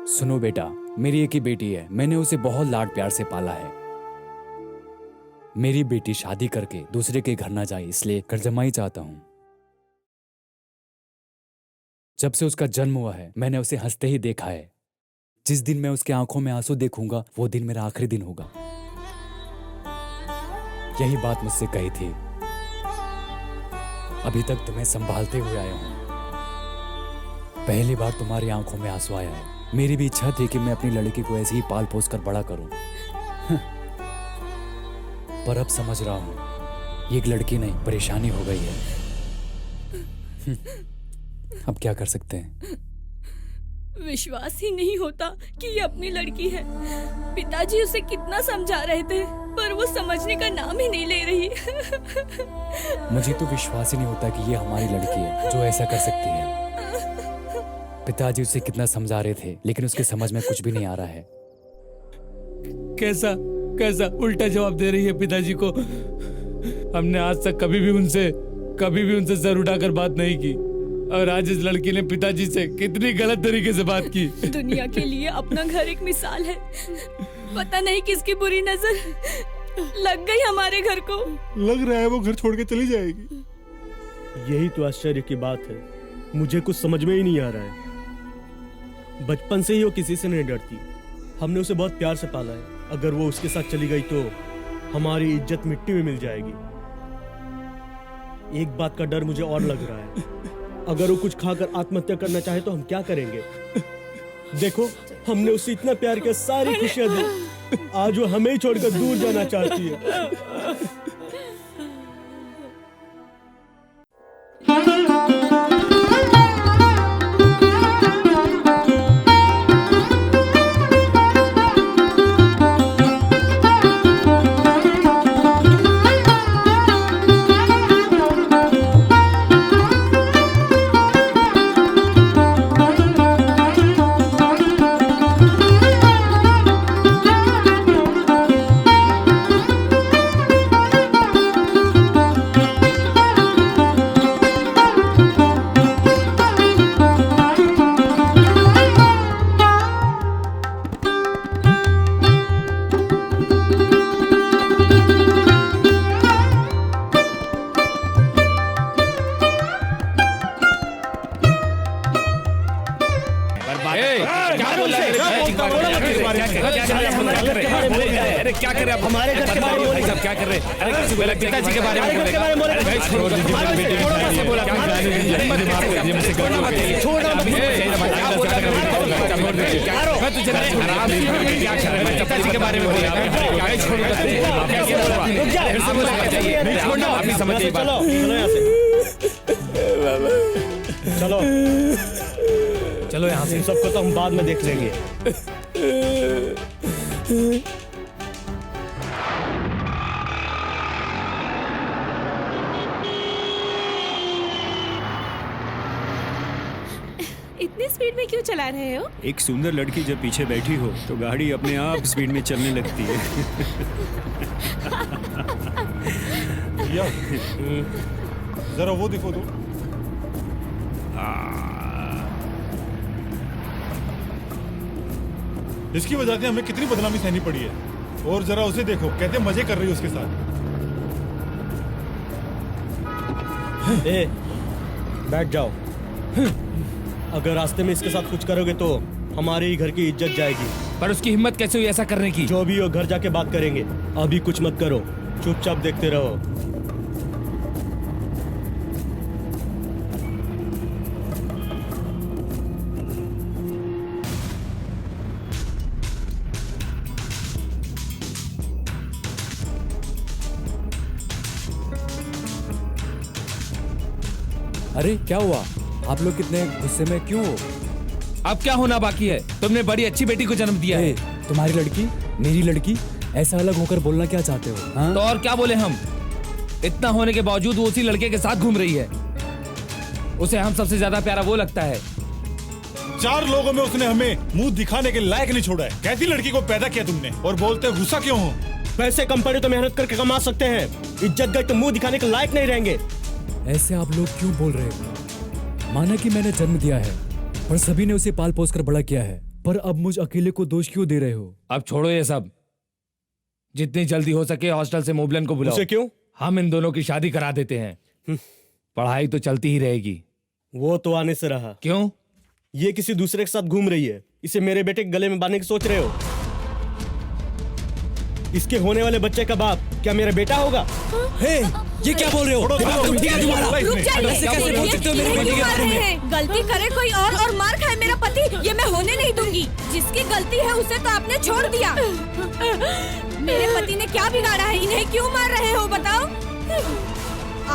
सुनो बेटा, मेरी एक ही बेटी है, मैंने उसे बहुत लाड प्यार से पाला है। मेरी बेटी शादी करके दूसरे के घर ना जाए, इसलिए करजमाई चाहता हूं। जब से उसका जन्म हुआ है मैंने उसे हंसते ही देखा है। जिस दिन मैं उसके आंखों में आंसू देखूंगा वो दिन मेरा आखिरी दिन होगा। यही बात मुझसे कही थी। अभी तक तुम्हें संभालते हुए आया हूं, पहली बार तुम्हारी आंखों में आंसू आया है। मेरी भी इच्छा थी कि मैं अपनी लड़की को ऐसे ही पाल पोस कर बड़ा करूं। पर अब समझ रहा हूं ये एक लड़की नहीं परेशानी हो गई है। अब क्या कर सकते हैं? विश्वास ही नहीं होता कि ये अपनी लड़की है। पिताजी उसे कितना समझा रहे थे पर वो समझने का नाम ही नहीं ले रही। मुझे तो विश्वास ही नहीं होता कि ये हमारी लड़की है जो ऐसा कर सकती है। पिताजी उसे कितना समझा रहे थे लेकिन उसके समझ में कुछ भी नहीं आ रहा है। कैसा कैसा उल्टा जवाब दे रही है पिताजी को। हमने आज तक कभी भी उनसे सर उठाकर बात नहीं की, और आज इस लड़की ने पिताजी से कितनी गलत तरीके से बात की। दुनिया के लिए अपना घर एक मिसाल है। पता नहीं किसकी बुरी नजर लग गई हमारे घर को। लग रहा है वो घर छोड़ के चली जाएगी। यही तो आश्चर्य की बात है, मुझे कुछ समझ में ही नहीं आ रहा है। बचपन से ही वो किसी से नहीं डरती, हमने उसे बहुत प्यार से पाला है। अगर वो उसके साथ चली गई तो हमारी इज्जत मिट्टी में मिल जाएगी। एक बात का डर मुझे और लग रहा है, अगर वो कुछ खाकर आत्महत्या करना चाहे तो हम क्या करेंगे? देखो, हमने उसे इतना प्यार किया, सारी खुशियां दी, आज वो हमें ही छोड़कर दूर जाना चाहती है। क्या बोल रहे हैं? अरे क्या कर रहे हैं? हमारे घर के बारे में भाई साहब क्या कर रहे हैं? अरे किसी को पिताजी के बारे में बोल रहे हैं। छोड़ दीजिए मेरी बेटी की कैसे बोला? छोड़ना मत। मैं तुझे आराम से क्या कर रहे हैं? पिताजी के बारे में बोल रहे हैं। छोड़ दो। छोड़ना आप नहीं समझिए बात। चलो यहाँ से चलो चलो यहाँ से। इन सबको तो हम बाद में देख लेंगे। इतनी स्पीड में क्यों चला रहे हो? एक सुंदर लड़की जब पीछे बैठी हो तो गाड़ी अपने आप स्पीड में चलने लगती है। जरा वो दिखो तो। इसकी वजह से हमें कितनी बदनामी सहनी पड़ी है। और जरा उसे देखो, कहते मजे कर रही है उसके साथ। ए, बैठ जाओ। अगर रास्ते में इसके साथ कुछ करोगे तो हमारे ही घर की इज्जत जाएगी। पर उसकी हिम्मत कैसे हुई ऐसा करने की? जो भी हो घर जाके बात करेंगे। अभी कुछ मत करो, चुपचाप देखते रहो। अरे क्या हुआ? आप लोग कितने गुस्से में क्यों हो? अब क्या होना बाकी है? तुमने बड़ी अच्छी बेटी को जन्म दिया है। तुम्हारी लड़की मेरी लड़की, ऐसा अलग होकर बोलना क्या चाहते हो? हाँ? तो और क्या बोले हम? इतना होने के बावजूद वो उसी लड़के के साथ घूम रही है। उसे हम सबसे ज्यादा प्यारा वो लगता है। 4 लोगों में उसने हमें मुंह दिखाने के लायक नहीं छोड़ा है। कैसी लड़की को पैदा किया तुमने? और बोलते गुस्सा क्यों हो? पैसे कम पड़े तो मेहनत करके कमा सकते हैं। इज्जत गई तो मुंह दिखाने के लायक नहीं रहेंगे। ऐसे आप लोग क्यों बोल रहे हो? माना कि मैंने जन्म दिया है, पर सभी ने उसे पाल पोस कर बड़ा किया है। पर अब मुझ अकेले को दोष क्यों दे रहे हो? अब छोड़ो ये सब। जितनी जल्दी हो सके हॉस्टल से मोबलन को बुलाओ। उसे क्यों? हम इन दोनों की शादी करा देते हैं। पढ़ाई तो चलती ही रहेगी। वो तो आने से रहा। क्यों? ये किसी दूसरे के साथ घूम रही है। इसे मेरे बेटे के गले में बांधने की सोच रहे हो? इसके होने वाले बच्चे का बाप क्या मेरा बेटा होगा? हे, ये क्या बोल रहे हो? रुक जाइए। ऐसे कैसे बोल सकते हो मेरे बेटे के बारे में? गलती करे कोई और मार खाए मेरा पति, ये मैं होने नहीं दूंगी। जिसकी गलती है उसे तो आपने छोड़ दिया। मेरे पति ने क्या बिगाड़ा है? इन्हें क्यों मार रहे हो बताओ?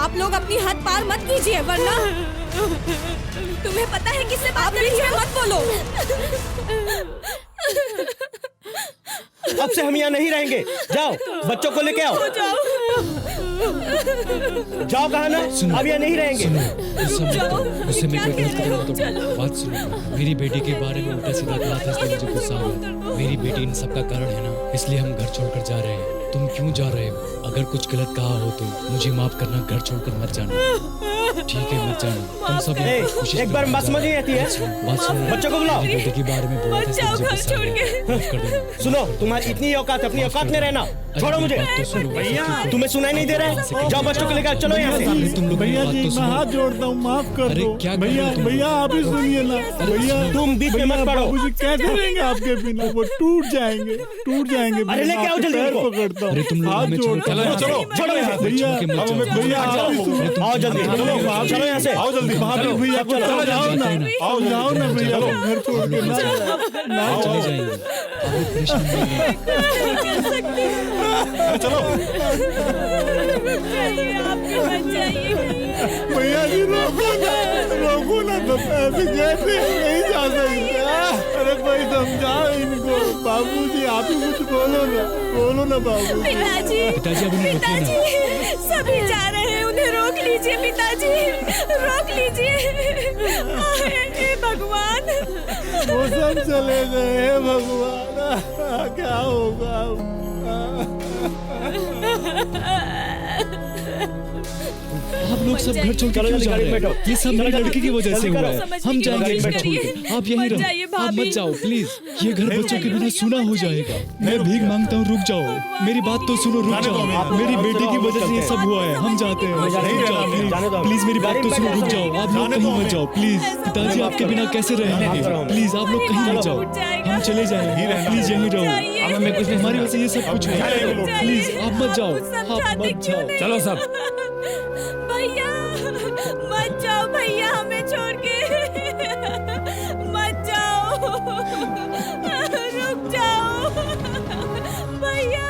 आप लोग अपनी हद पार मत कीजिए, वरना तुम्हें पता है किससे बात कर रही है? मत बोलो। अब से हम यहाँ नहीं रहेंगे। जाओ, बच्चों को लेके आओ। जाओ कहा ना, अब यहाँ नहीं रहेंगे। उससे मैं कोई गलत करूँगा तो बात सुनो। मेरी बेटी के बारे में उल्टा सीधा कहा था, इसलिए मुझे गुस्सा हुआ। मेरी बेटी इन सब का कारण है ना, इसलिए हम घर छोड़कर जा रहे हैं। तुम क्यों जा रहे हो? अगर कुछ गलत कहा हो तो मुझे माफ करना, घर छोड़कर मत जाना। ठीक है, मत जाना। तुम सब एक बार बात समझ नहीं आती है? बात सुनो। बच्चों को बुलाओ। मेरी बेटी के बारे में बोला था, इसलिए मुझे गुस्सा हुआ। माफ कर देना। सुनो, तुम्हारी इतनी औकात, अपनी औकात में रहना। छोड़ो मुझे। तुम्हें सुनाई नहीं दे रहा है? जाओ बच्चों को लेकर चलो यहाँ से। तुम लोग भैया जी मैं हाथ जोड़ता हूँ, माफ कर दो। क्या भैया भैया आप ही सुनिए ना। भैया तुम बीच में मत पड़ो। बाबूजी कैसे रहेंगे आपके बिना? वो टूट जाएंगे। अरे लेके आओ जल्दी उनको। पकड़ता हूँ। अरे तुम लोग हमें छोड़ चलो छोड़ो यहाँ से। भैया भैया आओ जल्दी, चलो यहाँ से। आओ जल्दी महावीर भैया को चलो जाओ ना। आओ जाओ ना भैया, घर छोड़ के ना चले जाएंगे। चलो भैया जी रोको ना तो ऐसे जैसे नहीं जा सकते। अरे कोई समझाओ इनको। बाबूजी आप ही कुछ बोलो ना बाबू। पिताजी, पिताजी सभी जा रहे हैं, उन्हें रोक लीजिए। पिताजी रोक लीजिए। हे भगवान, वो सब चले गए भगवान, क्या होगा? आप लोग सब घर छोड़ के क्यों जा रहे हैं? ये सब मेरी लड़की की वजह से हुआ है। हम जाएंगे घर छोड़ के। आप यहीं रहो, आप मत जाओ प्लीज। ये घर बच्चों के बिना सुना हो जाएगा। मैं भीख मांगता हूँ, रुक जाओ। मेरी बात तो सुनो, रुक जाओ। मेरी बेटी की वजह से ये सब हुआ है। हम जाते हैं, रुक जाओ प्लीज। मेरी बात तो सुनो, रुक जाओ। आप लोग कहीं मत जाओ प्लीज। पिताजी आपके बिना बिना कैसे रहेंगे? प्लीज आप लोग कहीं मत जाओ, हम चले जाएंगे, प्लीज यहीं रहो। अब हमें कुछ नहीं हमारी वजह से ये सब कुछ हुआ है, प्लीज आप मत जाओ, आप मत जाओ। चलो सब। भैया मत जाओ भैया, हमें छोड़ के मत जाओ, रुक जाओ भैया।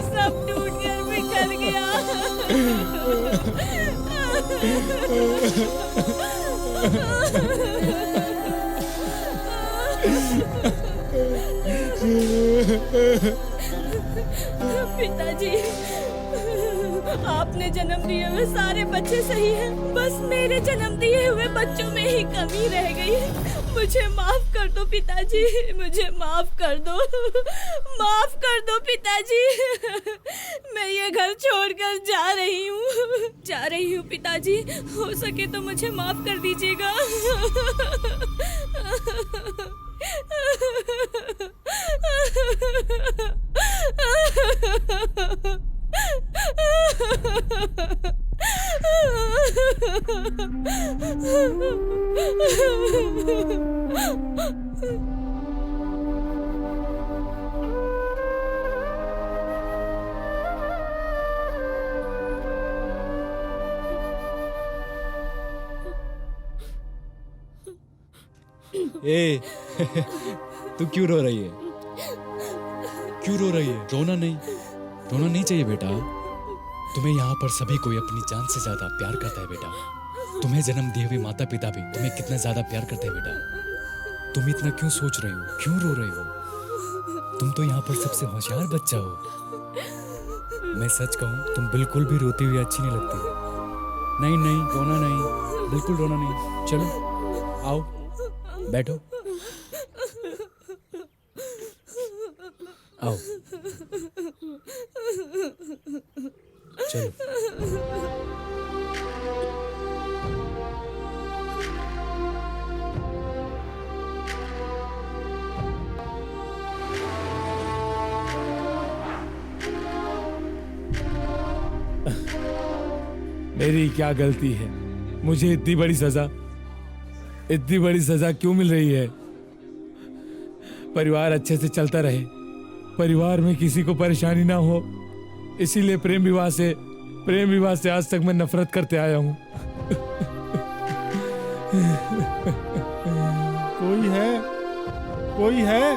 सब टूट कर बिखर गया। पिताजी, आपने जन्म दिए हुए सारे बच्चे सही हैं, बस मेरे जन्म दिए हुए बच्चों में ही कमी रह गई है। मुझे माफ कर दो पिताजी, मुझे माफ कर दो, माफ कर दो पिताजी। मैं ये घर छोड़कर जा रही हूँ पिताजी। हो सके तो मुझे माफ कर दीजिएगा। ए, तू क्यों रो रही है? क्यों रो रही है? रोना नहीं चाहिए बेटा। तुम्हें यहाँ पर सभी कोई अपनी जान से ज्यादा प्यार करता है बेटा। तुम्हें जन्म दिए हुए माता पिता भी तुम्हें कितना ज्यादा प्यार करते हैं बेटा। तुम इतना क्यों सोच रही हो, क्यों रो रही हो? तुम तो यहाँ पर सबसे होशियार बच्चा हो। मैं सच कहूँ, तुम बिल्कुल भी रोती हुई अच्छी नहीं लगती। नहीं, रोना नहीं, बिल्कुल रोना नहीं। चलो आओ, बैठो, आओ, चलो। मेरी क्या गलती है? मुझे इतनी बड़ी सजा क्यों मिल रही है? परिवार अच्छे से चलता रहे, परिवार में किसी को परेशानी ना हो, इसीलिए प्रेम विवाह से आज तक मैं नफरत करते आया हूँ। कोई है?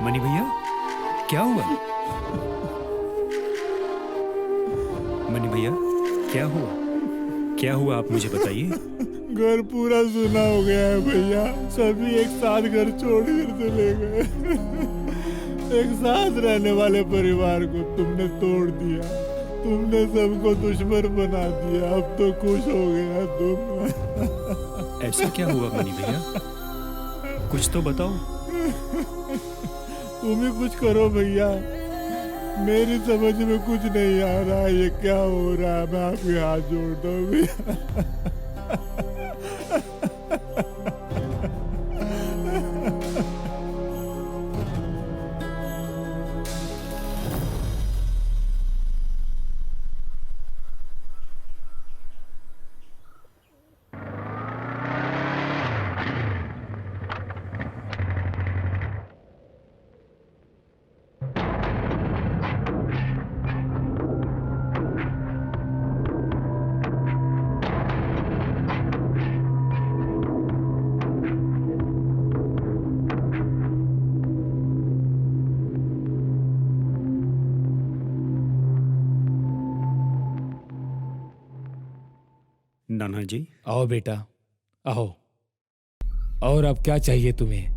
मनी भैया, क्या हुआ? मनी भैया, क्या हुआ आप मुझे बताइए। घर पूरा सुना हो गया है भैया, सभी एक साथ घर छोड़कर चले गए। एक साथ रहने वाले परिवार को तुमने तोड़ दिया, तुमने सबको दुश्मन बना दिया। अब तो खुश हो गया तुम। ऐसा क्या हुआ मनी भैया, कुछ तो बताओ। तुम ही कुछ करो भैया, मेरी समझ में कुछ नहीं आ रहा। ये क्या हो रहा है? मैं आपके हाथ जोड़ता हूँ भैया। नाना जी, आओ बेटा, आओ। और अब क्या चाहिए तुम्हें?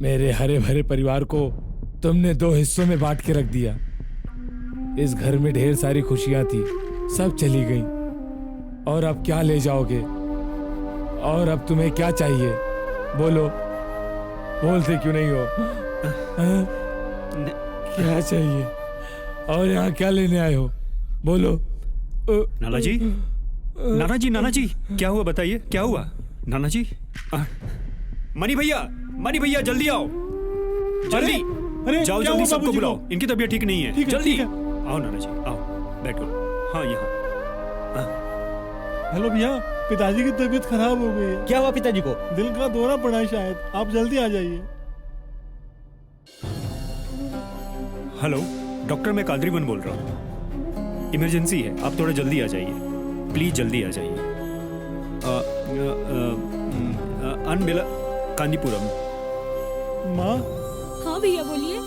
मेरे हरे भरे परिवार को तुमने 2 हिस्सों में बांट के रख दिया। इस घर में ढेर सारी खुशियां थी, सब चली गई। और अब क्या ले जाओगे? और अब तुम्हें क्या चाहिए? बोलो, बोलते क्यों नहीं हो? क्या चाहिए? और यहाँ क्या लेने आए हो? बोलो। नाना जी, नाना जी क्या हुआ बताइए, क्या हुआ? नाना जी, मनी भैया जल्दी आओ, जल्दी अरे जाओ, क्या जल्दी हुआ सबको बाबूजी बुलाओ, को? इनकी तबीयत ठीक नहीं है। ठीक है, जल्दी ठीक है। आओ नाना जी, आओ बैठो। हाँ यहाँ। हेलो भैया, पिताजी की तबीयत खराब हो गई है। क्या हुआ पिताजी को? दिल का दौरा पड़ा है शायद, आप जल्दी आ जाइए। हेलो डॉक्टर, मैं कादरीवन बोल रहा हूँ। इमरजेंसी है, आप थोड़ा जल्दी आ जाइए, प्लीज जल्दी आ जाइए। अनबिला कांदीपुरम। माँ, हाँ भैया बोलिए।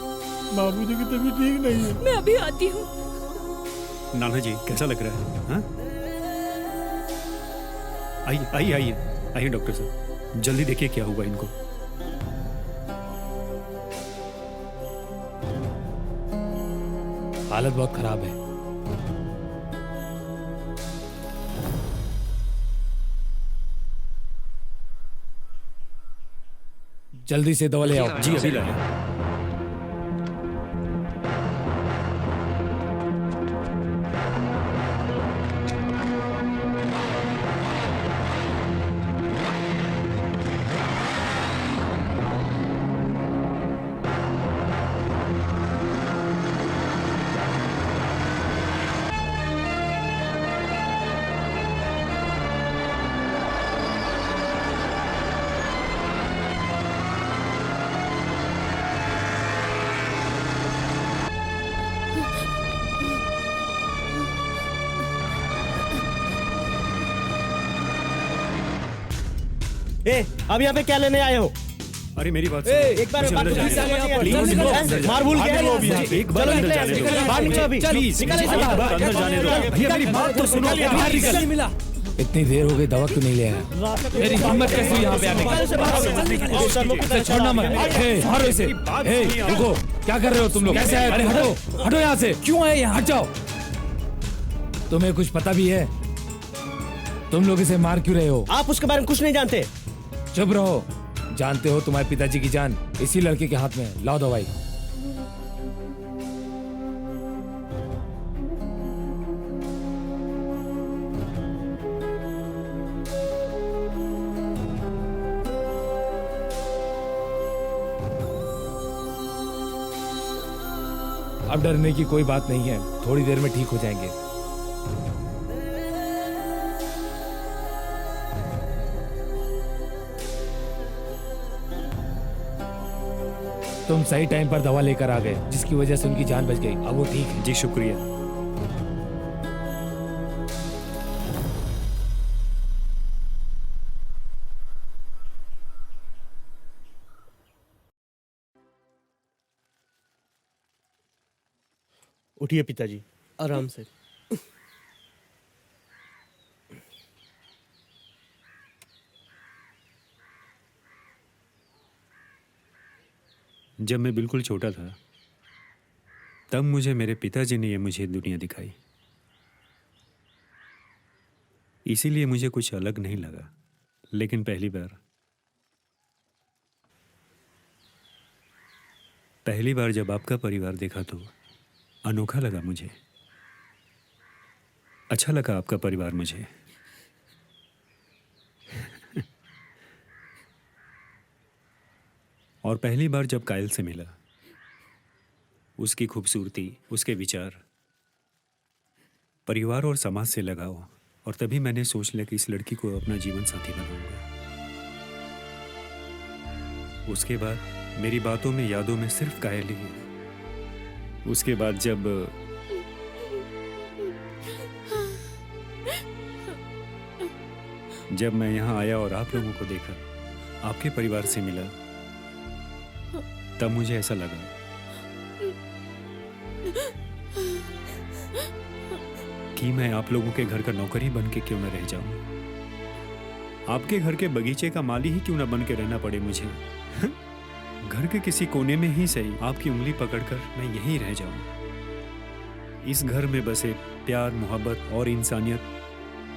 बाबूजी की तबीयत ठीक नहीं है। मैं अभी आती हूँ। नाना जी कैसा लग रहा है? हाँ? आइए डॉक्टर साहब, जल्दी देखिए क्या हुआ इनको। हालत बहुत खराब है। जल्दी से दवा ले आओ। जी अभी लाए। अब यहाँ पे क्या लेने आए हो? अरे मेरी बात एक बार बात मार भूल गया। एक बार अंदर जाने दो। बाहर निकलो अभी। प्लीज अंदर जाने दो। भैया मेरी बात तो सुनो। नहीं मिला। इतनी देर हो गई, दवा क्यों नहीं ले आया? मेरी हिम्मत कैसे हुई यहाँ पे आने की? इसे छोड़ना मत। मारो इसे। रुको, क्या कर रहे हो तुम लोग? कैसे आए? अरे हटो यहाँ से। क्यों आए यहाँ? हट जाओ। तुम्हें कुछ पता भी है? तुम लोग इसे मार क्यों रहे हो? आप उसके बारे में कुछ नहीं जानते। चुप रहो। जानते हो तुम्हारे पिताजी की जान इसी लड़के के हाथ में है। लाओ दवाई। अब डरने की कोई बात नहीं है, थोड़ी देर में ठीक हो जाएंगे। तुम सही टाइम पर दवा लेकर आ गए, जिसकी वजह से उनकी जान बच गई। अब वो ठीक है। जी शुक्रिया। उठिए पिताजी, आराम से। जब मैं बिल्कुल छोटा था तब मुझे मेरे पिताजी ने मुझे दुनिया दिखाई। इसीलिए मुझे कुछ अलग नहीं लगा, लेकिन पहली बार जब आपका परिवार देखा तो अनोखा लगा मुझे। अच्छा लगा आपका परिवार मुझे। और पहली बार जब कायल से मिला, उसकी खूबसूरती, उसके विचार, परिवार और समाज से लगाव, और तभी मैंने सोच लिया कि इस लड़की को अपना जीवन साथी बनाऊंगा। उसके बाद मेरी बातों में, यादों में सिर्फ कायल ही है। उसके बाद जब मैं यहाँ आया और आप लोगों को देखा, आपके परिवार से मिला, तब मुझे ऐसा लगा कि मैं आप लोगों के घर का नौकरी बन के क्यों न रह जाऊं। आपके घर के बगीचे का माली ही क्यों न बन के रहना पड़े मुझे। घर के किसी कोने में ही सही, आपकी उंगली पकड़कर मैं यहीं रह जाऊं। इस घर में बसे प्यार, मोहब्बत और इंसानियत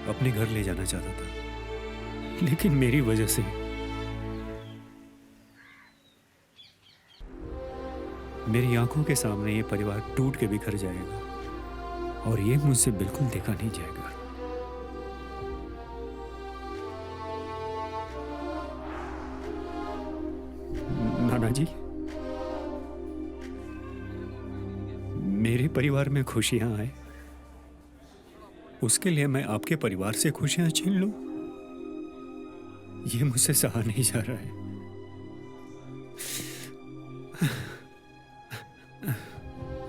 अपने घर ले जाना चाहता था, लेकिन मेरी वजह से मेरी आंखों के सामने ये परिवार टूट के बिखर जाएगा, और ये मुझसे बिल्कुल देखा नहीं जाएगा। नाना जी, मेरे परिवार में खुशियां आए, उसके लिए मैं आपके परिवार से खुशियां छीन लूं, ये मुझसे सहा नहीं जा रहा है।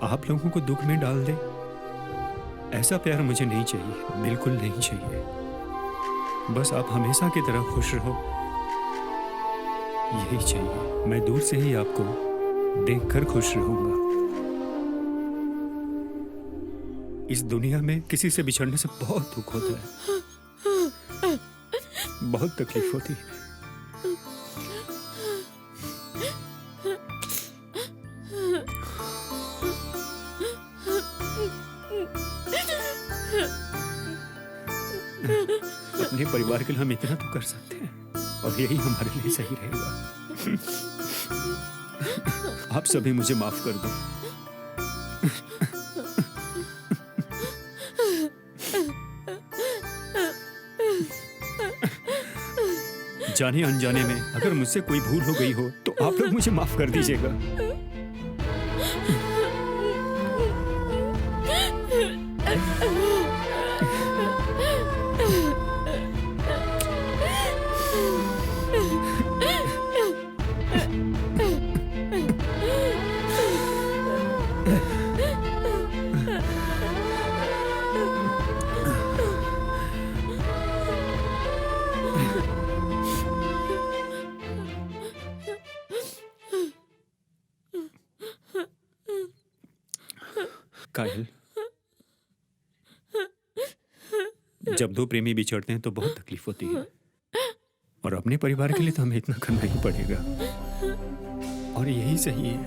आप लोगों को दुख में डाल दे, ऐसा प्यार मुझे नहीं चाहिए, बिल्कुल नहीं चाहिए। बस आप हमेशा की तरह खुश रहो, यही चाहिए। मैं दूर से ही आपको देखकर खुश रहूंगा। इस दुनिया में किसी से बिछड़ने से बहुत दुख होता है, बहुत तकलीफ होती है। अपने परिवार के लिए हम इतना तो कर सकते हैं, और यही हमारे लिए सही रहेगा। आप सभी मुझे माफ कर दो। जाने अनजाने में अगर मुझसे कोई भूल हो गई हो तो आप लोग मुझे माफ कर दीजिएगा। कायल, जब दो प्रेमी बिछड़ते हैं तो बहुत तकलीफ होती है, और अपने परिवार के लिए तो हमें इतना करना ही पड़ेगा, और यही सही है।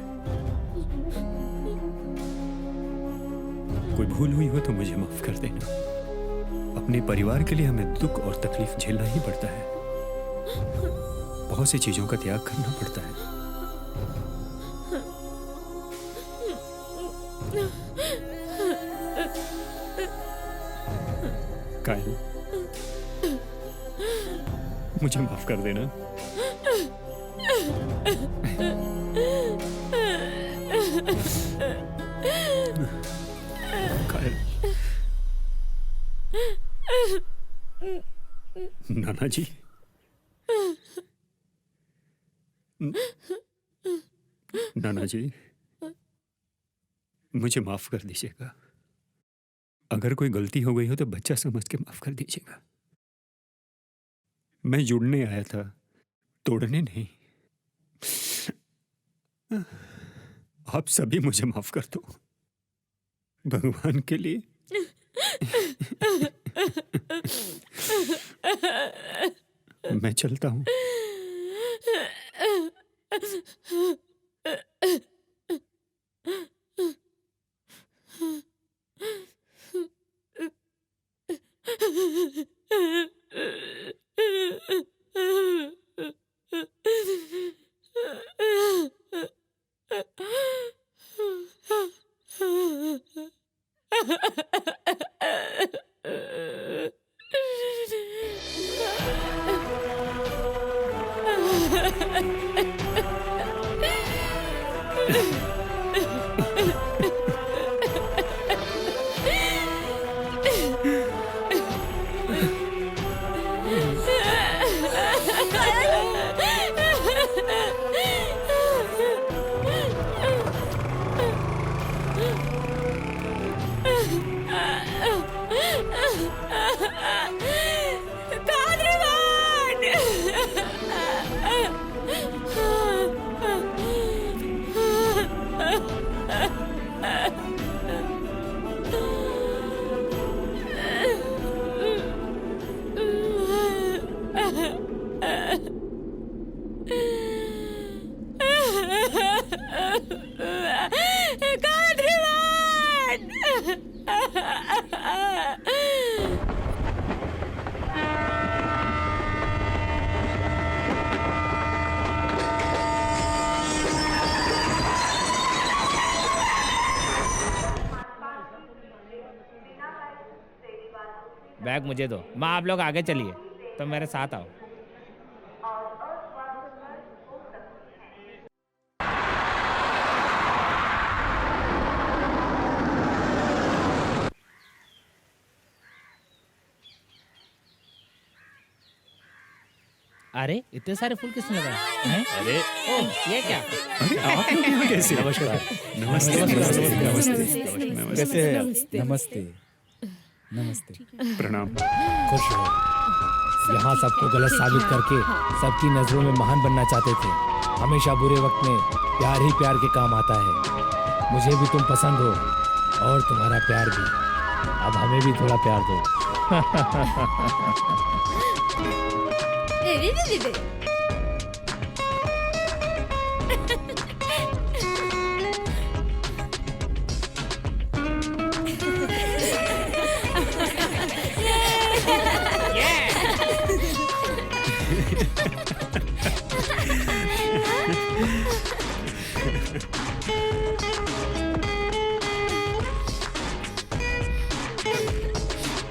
कोई भूल हुई हो तो मुझे माफ कर देना। अपने परिवार के लिए हमें दुख और तकलीफ झेलना ही पड़ता है, बहुत सी चीजों का त्याग करना पड़ता है। कायल, मुझे माफ कर देना। कायल, नाना जी, नाना जी, मुझे माफ कर दीजिएगा। अगर कोई गलती हो गई हो तो बच्चा समझ के माफ कर दीजिएगा। मैं जुड़ने आया था, तोड़ने नहीं। आप सभी मुझे माफ कर दो, भगवान के लिए। मैं चलता हूं। बैग मुझे दो। माँ, आप लोग आगे चलिए, तो मेरे साथ आओ। अरे इतने सारे फूल किसने लगाए हैं? अरे ओ ये क्या? अरे आप लोग यहाँ कैसे? नमस्कार। नमस्ते नमस्ते नमस्ते कैसे हैं आप? नमस्ते नमस्ते। प्रणाम। खुश रहो। यहाँ सबको गलत साबित करके सबकी नजरों में महान बनना चाहते थे। हमेशा बुरे वक्त में प्यार ही प्यार के काम आता है। मुझे भी तुम पसंद हो और तुम्हारा प्यार भी। अब हमें भी थोड़ा प्यार दो।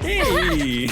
Hey!